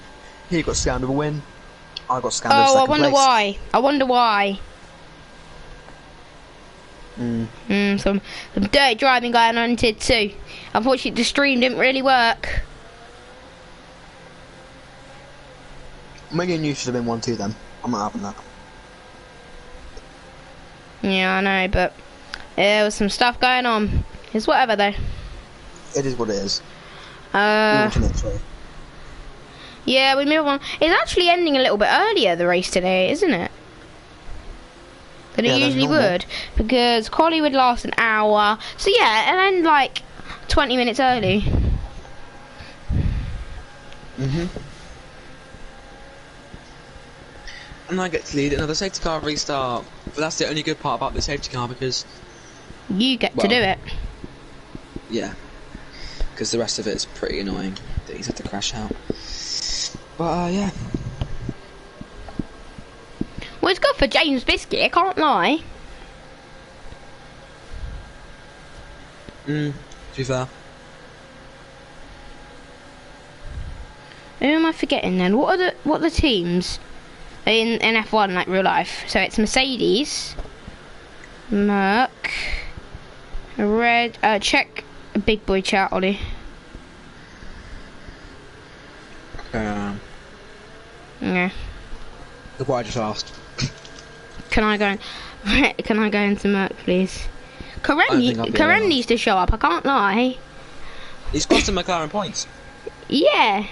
He got scammed of a win. I got scammed of second place. I wonder why. Some dirty driving going on here too. Unfortunately, the stream didn't really work. Me and you should have been 1-2 then. I'm not having that. Yeah, I know, but there was some stuff going on. It's whatever though. It is what it is. Yeah, we move on. It's actually ending a little bit earlier, the race today, isn't it? Than it usually would, because quali would last an hour. So yeah, and then like 20 minutes early. And I get to lead another safety car restart. But that's the only good part about the safety car, because you get to do it. Yeah, because the rest of it is pretty annoying that he's had to crash out. But yeah. Well, it's good for James Biscuit, I can't lie. To be fair. Who am I forgetting then? What are the teams in F1 like real life? So it's Mercedes, Merc, Red. Check Big Boy chat, Ollie. Yeah. Look what I just asked. Can I go into Merc, please? Karen needs to show up. I can't lie. He's costing McLaren points. Yeah.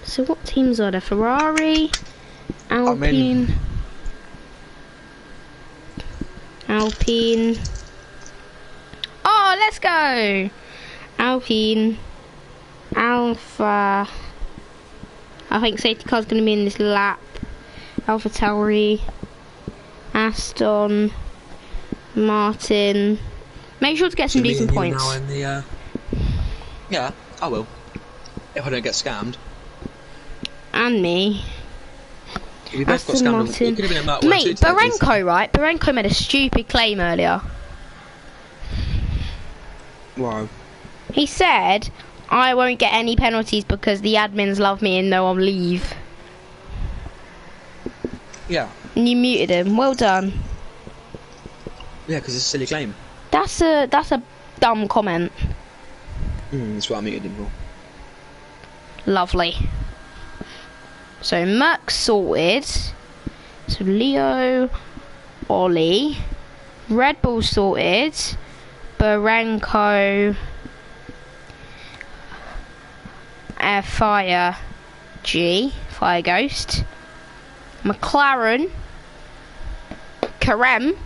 So what teams are there? Ferrari, Alpine, Oh, let's go. Alpine, Alpha. I think safety car's going to be in this lap. Alpha Tauri, Aston Martin. Make sure to get some decent points. Now in the, yeah, I will. If I don't get scammed. And me. We both got scammed. Martin. Could have been about mate, Barenko, right? Barenko made a stupid claim earlier. Wow. He said, I won't get any penalties because the admins love me and they're on leave. Yeah. And you muted him. Well done. Yeah, because it's a silly claim. That's a dumb comment. That's what I muted him for. Lovely. So Merc sorted. So Leo, Ollie, Red Bull sorted. Barenko, Fire G, Fire Ghost, McLaren, Karem,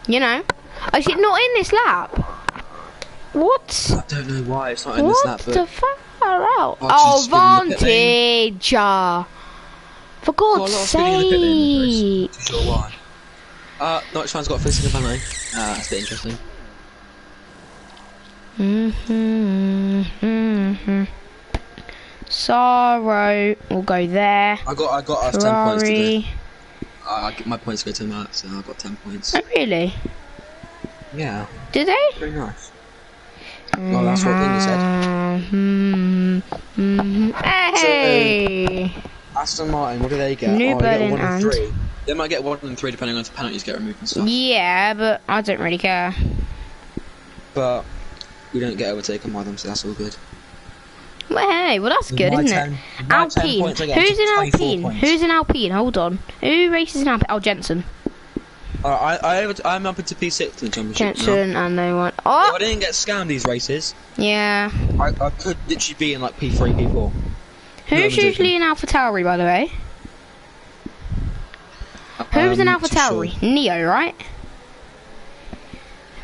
you know. Oh, is it not in this lap? What? I don't know why it's not in this lap. What the fuck? Out. Oh, Vantage! For God's sake! Not sure why. Notch fan's got a fixing penalty. That's a bit interesting. Sorrow will go there. I got us 10 points today. My points go to Matt, so I got 10 points. Oh, really? Yeah. Did they? Very nice. Well, that's what Vinny said. Hey! So, Aston Martin, what did they get? New they got Berlin 1 and 3. They might get 1 and 3 depending on if penalties get removed and stuff. Yeah, but I don't really care. But we don't get overtaken by them, so that's all good. Well, hey, well that's good, isn't it? Alpine. Who's in Alpine? Who's in Alpine? Hold on. Who races in Alpine? Oh, Jensen. I'm up into P6 in the championship. Jensen and no one. Oh! If I didn't get scammed these races. Yeah. I could literally be in like P3, P4. Who's usually in AlphaTauri, by the way? Who's in AlphaTauri? Sure. Neo, right?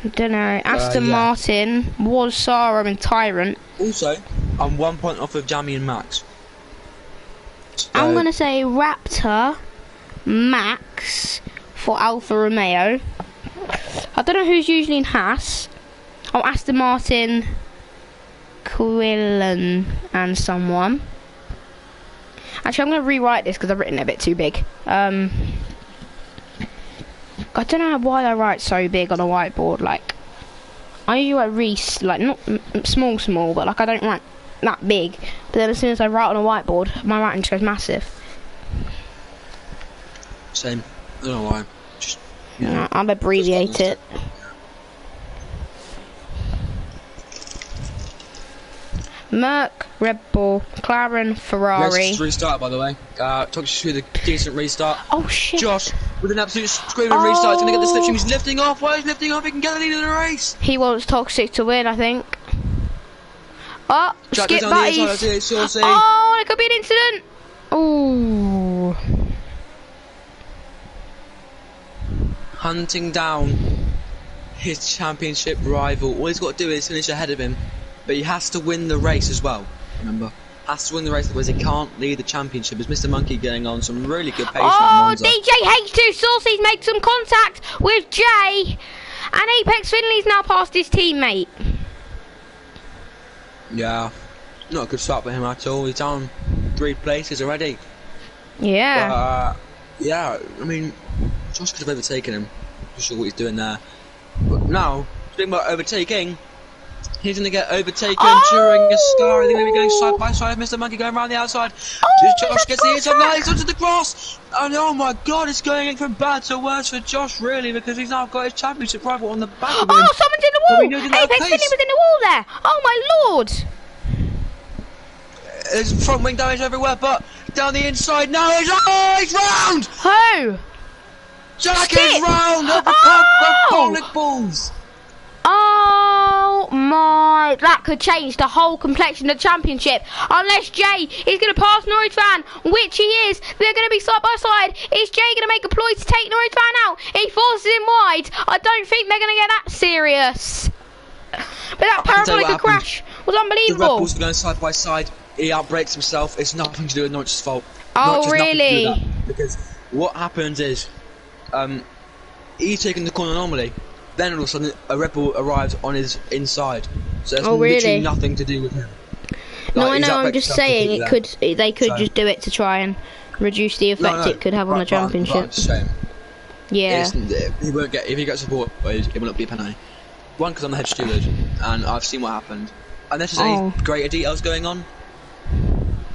I don't know. Aston Martin, was Sarah and Tyrant. Also, I'm 1 point off of Jamie and Max. So I'm gonna say Raptor, Max for Alfa Romeo. I don't know who's usually in Haas. Oh, Aston Martin, Quillen, and someone. Actually, I'm gonna rewrite this because I've written it a bit too big. I don't know why I write so big on a whiteboard. Like, I usually write not small, but like I don't write that big. But then as soon as I write on a whiteboard, my writing just goes massive. Same. I don't know why. Just, I'll abbreviate it. Merc, Red Bull, McLaren, Ferrari. Race restart, by the way. Talk you through the decent restart. Oh shit! Josh, with an absolute screaming restart, he's gonna get the slipstream. He's lifting off. While he's lifting off, he can get the lead of the race. He wants Toxic to win, I think. Oh, Jack skip buddies. Oh, there could be an incident. Ooh. Hunting down his championship rival. All he's got to do is finish ahead of him. But he has to win the race as well, remember? Has to win the race, otherwise he can't lead the championship. As Mr. Monkey getting on some really good pace on Monza. DJ H2 Saucy's made some contact with Jay. And Apex Finley's now passed his teammate. Yeah, not a good start for him at all. He's down 3 places already. Yeah. But, yeah, I mean, Josh could have overtaken him. Not sure what he's doing there. But now, speaking about overtaking, he's going to get overtaken during a star. They're going to be going side by side. Mr. Monkey going around the outside. Josh gets the inside. Now he's onto the cross. And oh my god, it's going from bad to worse for Josh, really, because he's now got his championship rival on the back of him. Oh, someone's in the wall. Apex Finley was in the wall there. Oh my lord. There's front wing damage everywhere, but down the inside now he's round. Who? Jack is round. Of balls. Oh my, that could change the whole complexion of the championship. Unless Jay is going to pass Norwich Van, which he is. They're going to be side by side. Is Jay going to make a ploy to take Norwich Van out? He forces him wide. I don't think they're going to get that serious. But that parabolic crash was unbelievable. The Red Bulls are going side by side. He outbreaks himself. It's nothing to do with Norwich's fault. Oh, really? Because what happens is, he's taking the corner normally. Then all of a sudden, a Red Bull arrives on his inside, so it's literally nothing to do with him. Like, no, I know. I'm just saying they could just do it to try and reduce the effect it could have on the championship. Yeah. He won't get if he gets support. It will not be a penalty. One, because I'm the head steward, and I've seen what happened. Unless there's any greater details going on,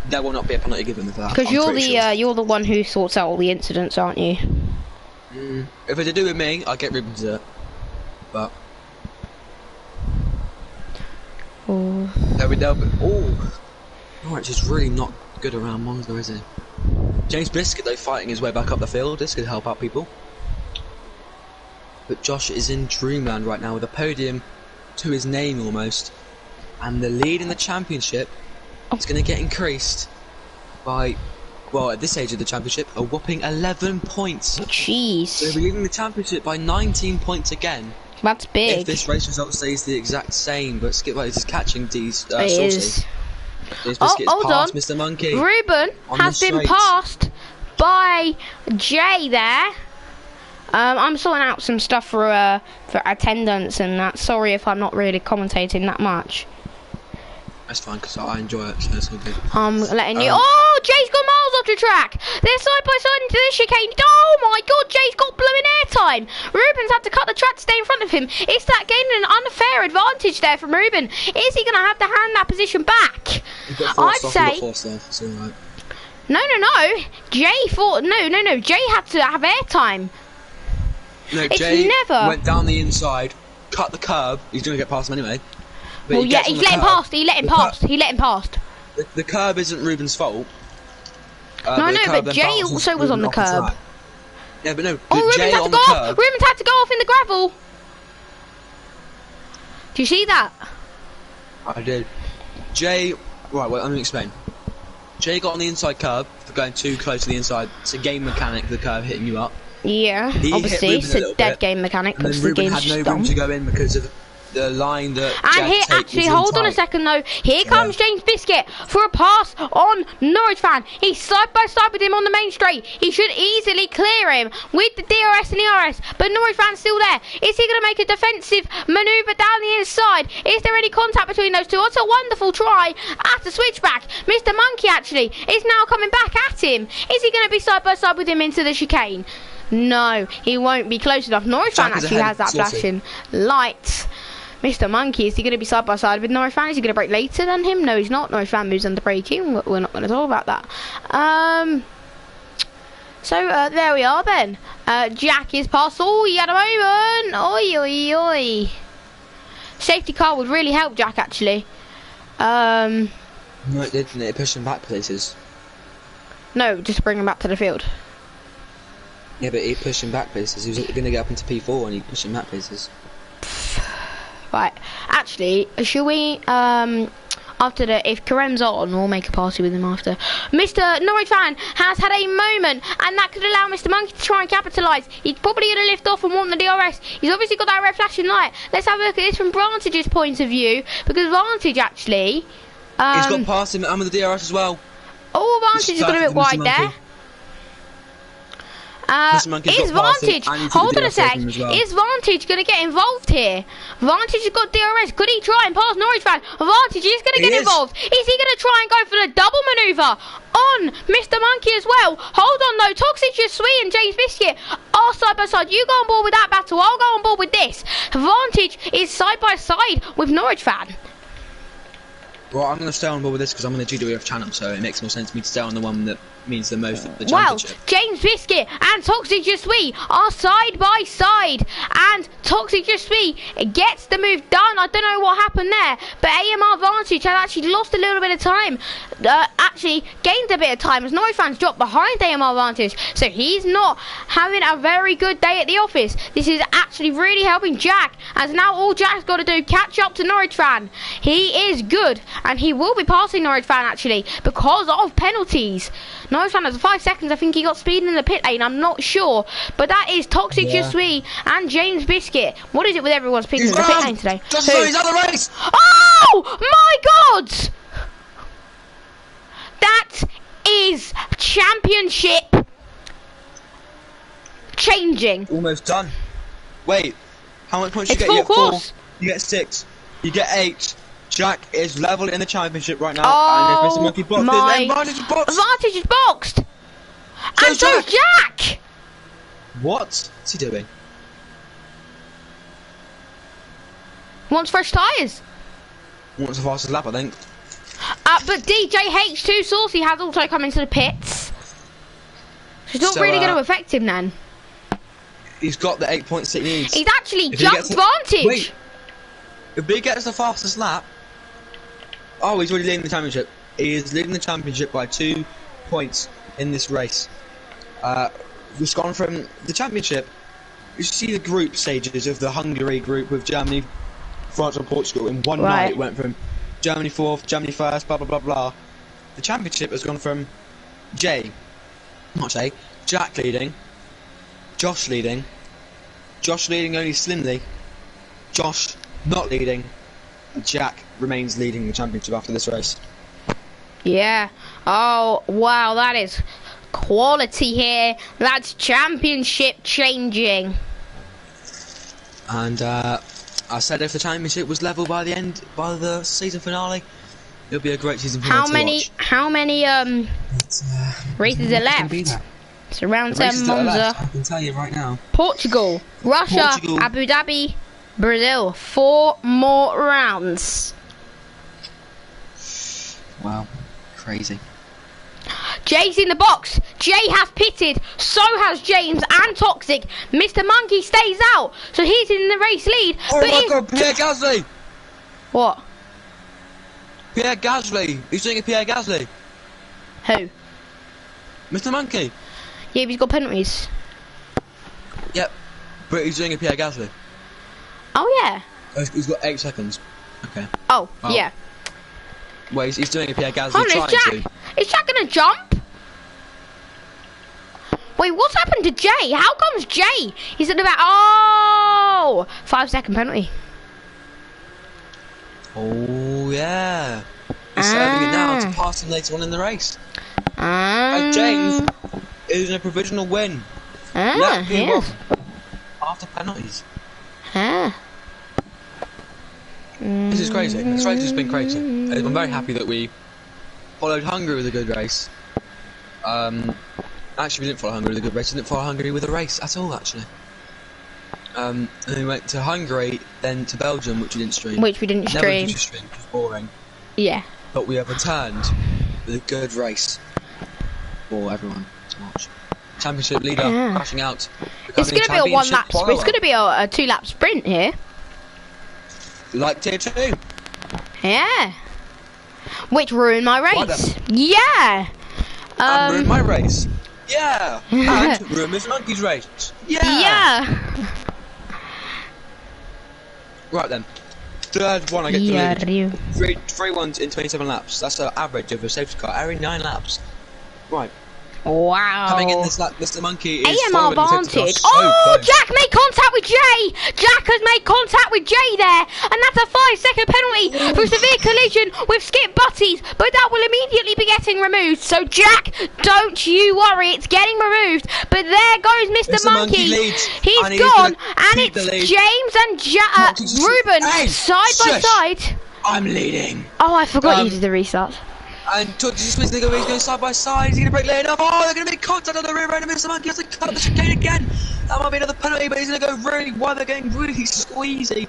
there will not be a penalty given for that. Because you're the one who sorts out all the incidents, aren't you? If it's to do with me, I'll get Ruben to do it. But there we go. Norwich is really not good around Monza, is he? James Biscuit though fighting his way back up the field. This could help out people. But Josh is in dreamland right now with a podium to his name almost, and the lead in the championship is going to get increased by, well, at this stage of the championship, a whopping 11 points. Jeez. So we're leading the championship by 19 points again. That's big. If this race result stays the exact same, but Skip is just catching these sources. Hold on. Mr. Monkey. Ruben has been passed by Jay there. I'm sorting out some stuff for attendance and that. Sorry if I'm not really commentating that much. That's fine, because I enjoy it, so it's all good. I'm letting you... Oh, Jay's got miles off the track. They're side by side into the chicane. Oh my god, Jay's got blooming airtime. Ruben's had to cut the track to stay in front of him. Is that gaining an unfair advantage there from Ruben? Is he going to have to hand that position back? I'd say... It's all right. No. Jay thought no. Jay had to have airtime. No, it's Jay never went down the inside, cut the curb. He's gonna get past him anyway. But well, yeah, he's let him past. He let him past. The curb isn't Ruben's fault. No, but Jay also was on the curb. Yeah, but no. Oh, Ruben's had to go off. Ruben's had to go off in the gravel. Do you see that? I did. Jay, right, well, let me explain. Jay got on the inside curb for going too close to the inside. It's a game mechanic, the curb hitting you up. Yeah, obviously, it's a dead game mechanic because the game's just had no room to go in because of the line that and here, actually, hold on a second though. Here comes James Biscuit for a pass on Norwich fan. He's side by side with him on the main straight. He should easily clear him with the DRS and ERS, but Norwich fan's still there. Is he going to make a defensive manoeuvre down the inside? Is there any contact between those two? It's a wonderful try at a switchback. Mr. Monkey actually is now coming back at him. Is he going to be side by side with him into the chicane? No, he won't be close enough. Norwich fan actually has that flashing light. Mr. Monkey, is he going to be side by side with Norwich fan? Is he going to brake later than him? No, he's not. Norwich fan moves under braking. We're not going to talk about that. So there we are then. Jack is past. Oh, he had a moment. Oi. Safety car would really help Jack actually. No, it didn't. It pushed him back places. No, just bring him back to the field. Yeah, but he pushed him back places. He was going to get up into P4 and he pushed him back places. Right, actually, should we, after if Karem's on, we'll make a party with him after. Mr. Norwich fan has had a moment, and that could allow Mr. Monkey to try and capitalise. He's probably going to lift off and want the DRS. He's obviously got that red flashing light. Let's have a look at this from Vantage's point of view, because Vantage actually... he's got past him and with the DRS as well. Oh, Vantage has got a bit wide there. Is Vantage, hold on a sec, is Vantage going to get involved here? Vantage has got DRS, could he try and pass Norwich fan? Vantage is going to get involved. Is he going to try and go for the double manoeuvre on Mr. Monkey as well? Hold on though, Toxic Sweet and James Biscuit are side by side. You go on board with that battle, I'll go on board with this. Vantage is side by side with Norwich fan. Well, I'm going to stay on board with this because I'm on the GWF channel, so it makes more sense for me to stay on the one that means the most of the championship. Well, James Biscuit and Toxic Sweet are side by side, and Toxic Sweet gets the move done. I don't know what happened there, but AMR Vantage has actually lost a little bit of time, actually gained a bit of time as Norwich fans dropped behind AMR Vantage, so he's not having a very good day at the office. This is actually really helping Jack, as now all Jack's got to do catch up to Norwich fan. He is good, and he will be passing Norwich fan actually because of penalties. Norwich fan has 5 seconds. I think he got speed in the pit lane. I'm not sure, but that is Toxic Sweet and James Biscuit. What is it with everyone speeding in the pit lane today? Just so he's out of the race. Oh my God! That is championship changing. Almost done. Wait, how much points you get? You get 4. You get 6. You get 8. Jack is level in the championship right now, and if Mr. Monkey boxed his Vantage is boxed. Vantage is boxed, and so Jack. What's he doing? Wants fresh tyres. Wants the fastest lap, I think. But DJ H2 Saucy has also come into the pits. It's not really going to affect him then. He's got the 8 points that he needs. He's actually jumped Vantage. Wait, if he gets the fastest lap. Oh, he's already leading the championship. He is leading the championship by 2 points in this race. We've gone from the championship. You see the group stages of the Hungary group with Germany, France and Portugal. In one night it went from Germany 4th, Germany 1st, blah blah blah blah. The championship has gone from Jack leading, Josh leading only slimly, Josh not leading, and Jack remains leading the championship after this race. Yeah. Oh, wow, that is quality here. That's championship changing. And I said if the championship was level by the season finale, it'll be a great season finale to watch. How many races are left? It's around 10 Monza. I can tell you right now. Portugal, Russia, Abu Dhabi, Brazil. 4 more rounds. Wow, crazy. Jay's in the box. Jay has pitted. So has James and Toxic. Mr. Monkey stays out. So he's in the race lead. Oh my God, Pierre Gasly. What? Pierre Gasly. He's doing a Pierre Gasly. Who? Mr. Monkey. Yeah, but he's got penalties. Yep. But he's doing a Pierre Gasly. Oh, yeah. He's got 8 seconds. Okay. Oh, yeah. Well, he's doing a Pierre Gasly. Hold on, is Jack gonna jump? Wait, what's happened to Jay? How comes Jay? He's at about 5-second penalty. Oh yeah. He's serving it now to pass him later on in the race. James is in a provisional win. Yes. After penalties. This is crazy. This race has been crazy. I'm very happy that we followed Hungary with a good race. Actually, we didn't follow Hungary with a good race. We didn't follow Hungary with a race at all, actually. And we went to Hungary, then to Belgium, which we didn't stream. Which was boring. Yeah. But we have returned with a good race for everyone to watch. Championship leader crashing out. It's going to be a 1-lap. It's going to be a 2-lap sprint here. Like tier 2. Yeah. Which ruined my race. Yeah. And ruined my race. Yeah. And ruined Mr. Monkey's race. Yeah. Right then. Third one I get to lead. 3 ones in 27 laps. That's the average of a safety car. Every 9 laps. Right. Wow. Coming in this lap, Mr. Monkey is AMR advantage. Oh, Jack made contact with Jay. Jack has made contact with Jay there. And that's a 5-second penalty for severe collision with Skip Butties. But that will immediately be getting removed. So, Jack, don't you worry. It's getting removed. But there goes Mr. Monkey. He's gone. And it's James and Ruben side by side. I'm leading. Oh, I forgot you did the restart. And he's going side by side, he's going to break lane up. Oh, they're going to make contact on the rear end of Mr. Monkey. He has to cut the chicane again. That might be another penalty, but he's going to go really wide. They're getting really squeezy.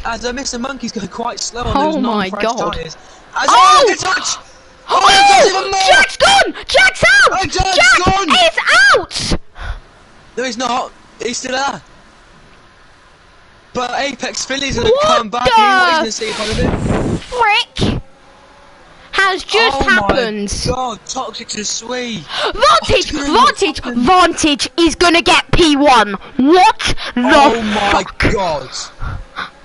As Mr. Monkey's going quite slow on those non-fresh tyres. Good touch! Jack's gone! Jack's out! Jack is out! No, he's not. He's still there. But Apex Philly's going to come back. He's going to see part of it. Frick! Has just happened. Oh my God, Toxic is sweet. Vantage is gonna get P1. What the fuck? My God.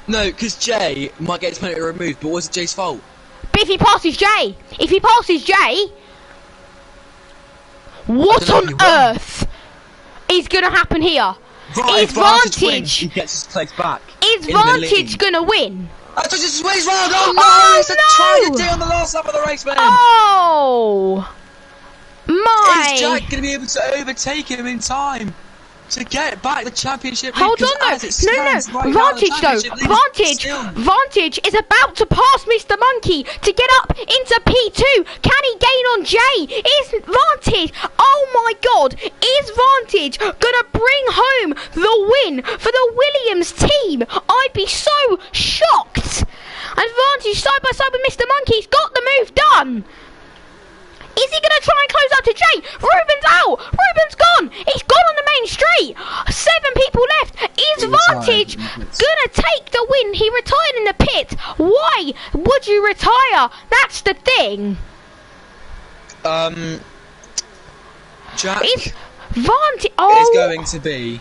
No, because Jay might get his penalty removed, but was it Jay's fault? But if he passes Jay, what on earth is gonna happen here? Right, is Vantage? He gets his place back. Is Vantage gonna win? I just his ways round. Oh no! It's a trying to do on the last lap of the race, man. Oh my! Is Jack gonna be able to overtake him in time to get back the championship? Hold on, no. Vantage is about to pass Mr. Monkey to get up into P2. Can he gain on Jay? Is Vantage? Oh my God! Is Vantage gonna bring home the win for the Williams team? I'd be so shocked. And Vantage side by side with Mr. Monkey. He's got the move done. Is he going to try and close up to Jay? Ruben's out. Ruben's gone. He's gone on the main straight. 7 people left. Is Vantage going to take the win? He retired in the pit. Why would you retire? That's the thing. Jack is Vantage is going to be...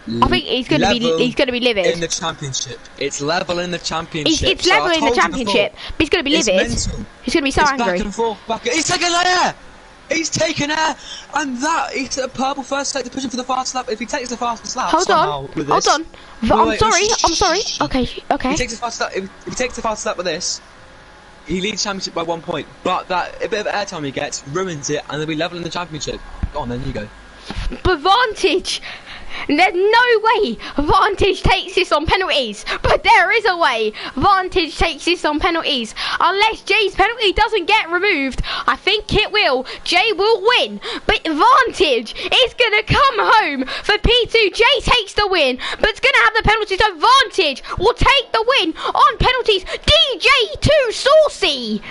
I think he's going to be livid in the championship. It's level in the championship. It's level in the championship. But he's going to be livid. He's going to be so angry. Back and forth. He's taking air. He's taken air, and he's a purple first take to push him for the fastest lap. If he takes the fastest lap, hold on. I'm sorry. Okay. If he takes the fastest lap, if he takes the fastest lap with this, he leads the championship by 1 point. But that a bit of airtime he gets ruins it, and they'll be level in the championship. Go on, then you go. But Vantage. There's no way Vantage takes this on penalties, but there is a way Vantage takes this on penalties. Unless Jay's penalty doesn't get removed, I think it will. Jay will win, but Vantage is going to come home for P2. Jay takes the win, but it's going to have the penalty, so Vantage will take the win on penalties. DJ too saucy.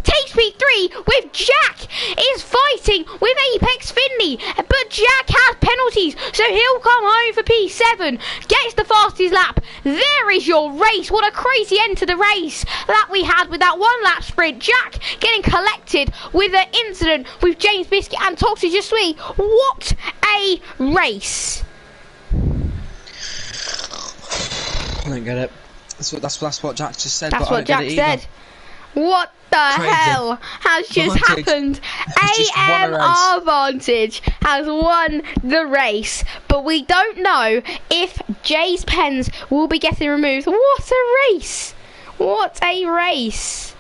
takes P3 with Jack is fighting with Apex Finley, but Jack has penalties, so he'll come home for P7, gets the fastest lap. There is your race. What a crazy end to the race that we had with that 1 lap sprint. Jack getting collected with an incident with James Biscuit and Toxic Je Suis. What a race. I don't get it. That's what Jack just said. That's what Jack said. What the hell has just happened? AMR Vantage has won the race, but we don't know if Jay's pens will be getting removed. What a race! What a race!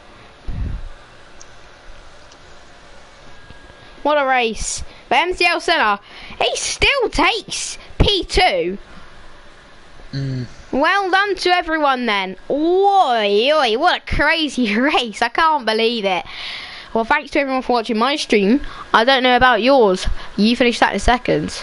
What a race! But MCL Senna, he still takes P2. Well done to everyone then. Oi, what a crazy race. I can't believe it. Well, thanks to everyone for watching my stream. I don't know about yours. You finished that in seconds.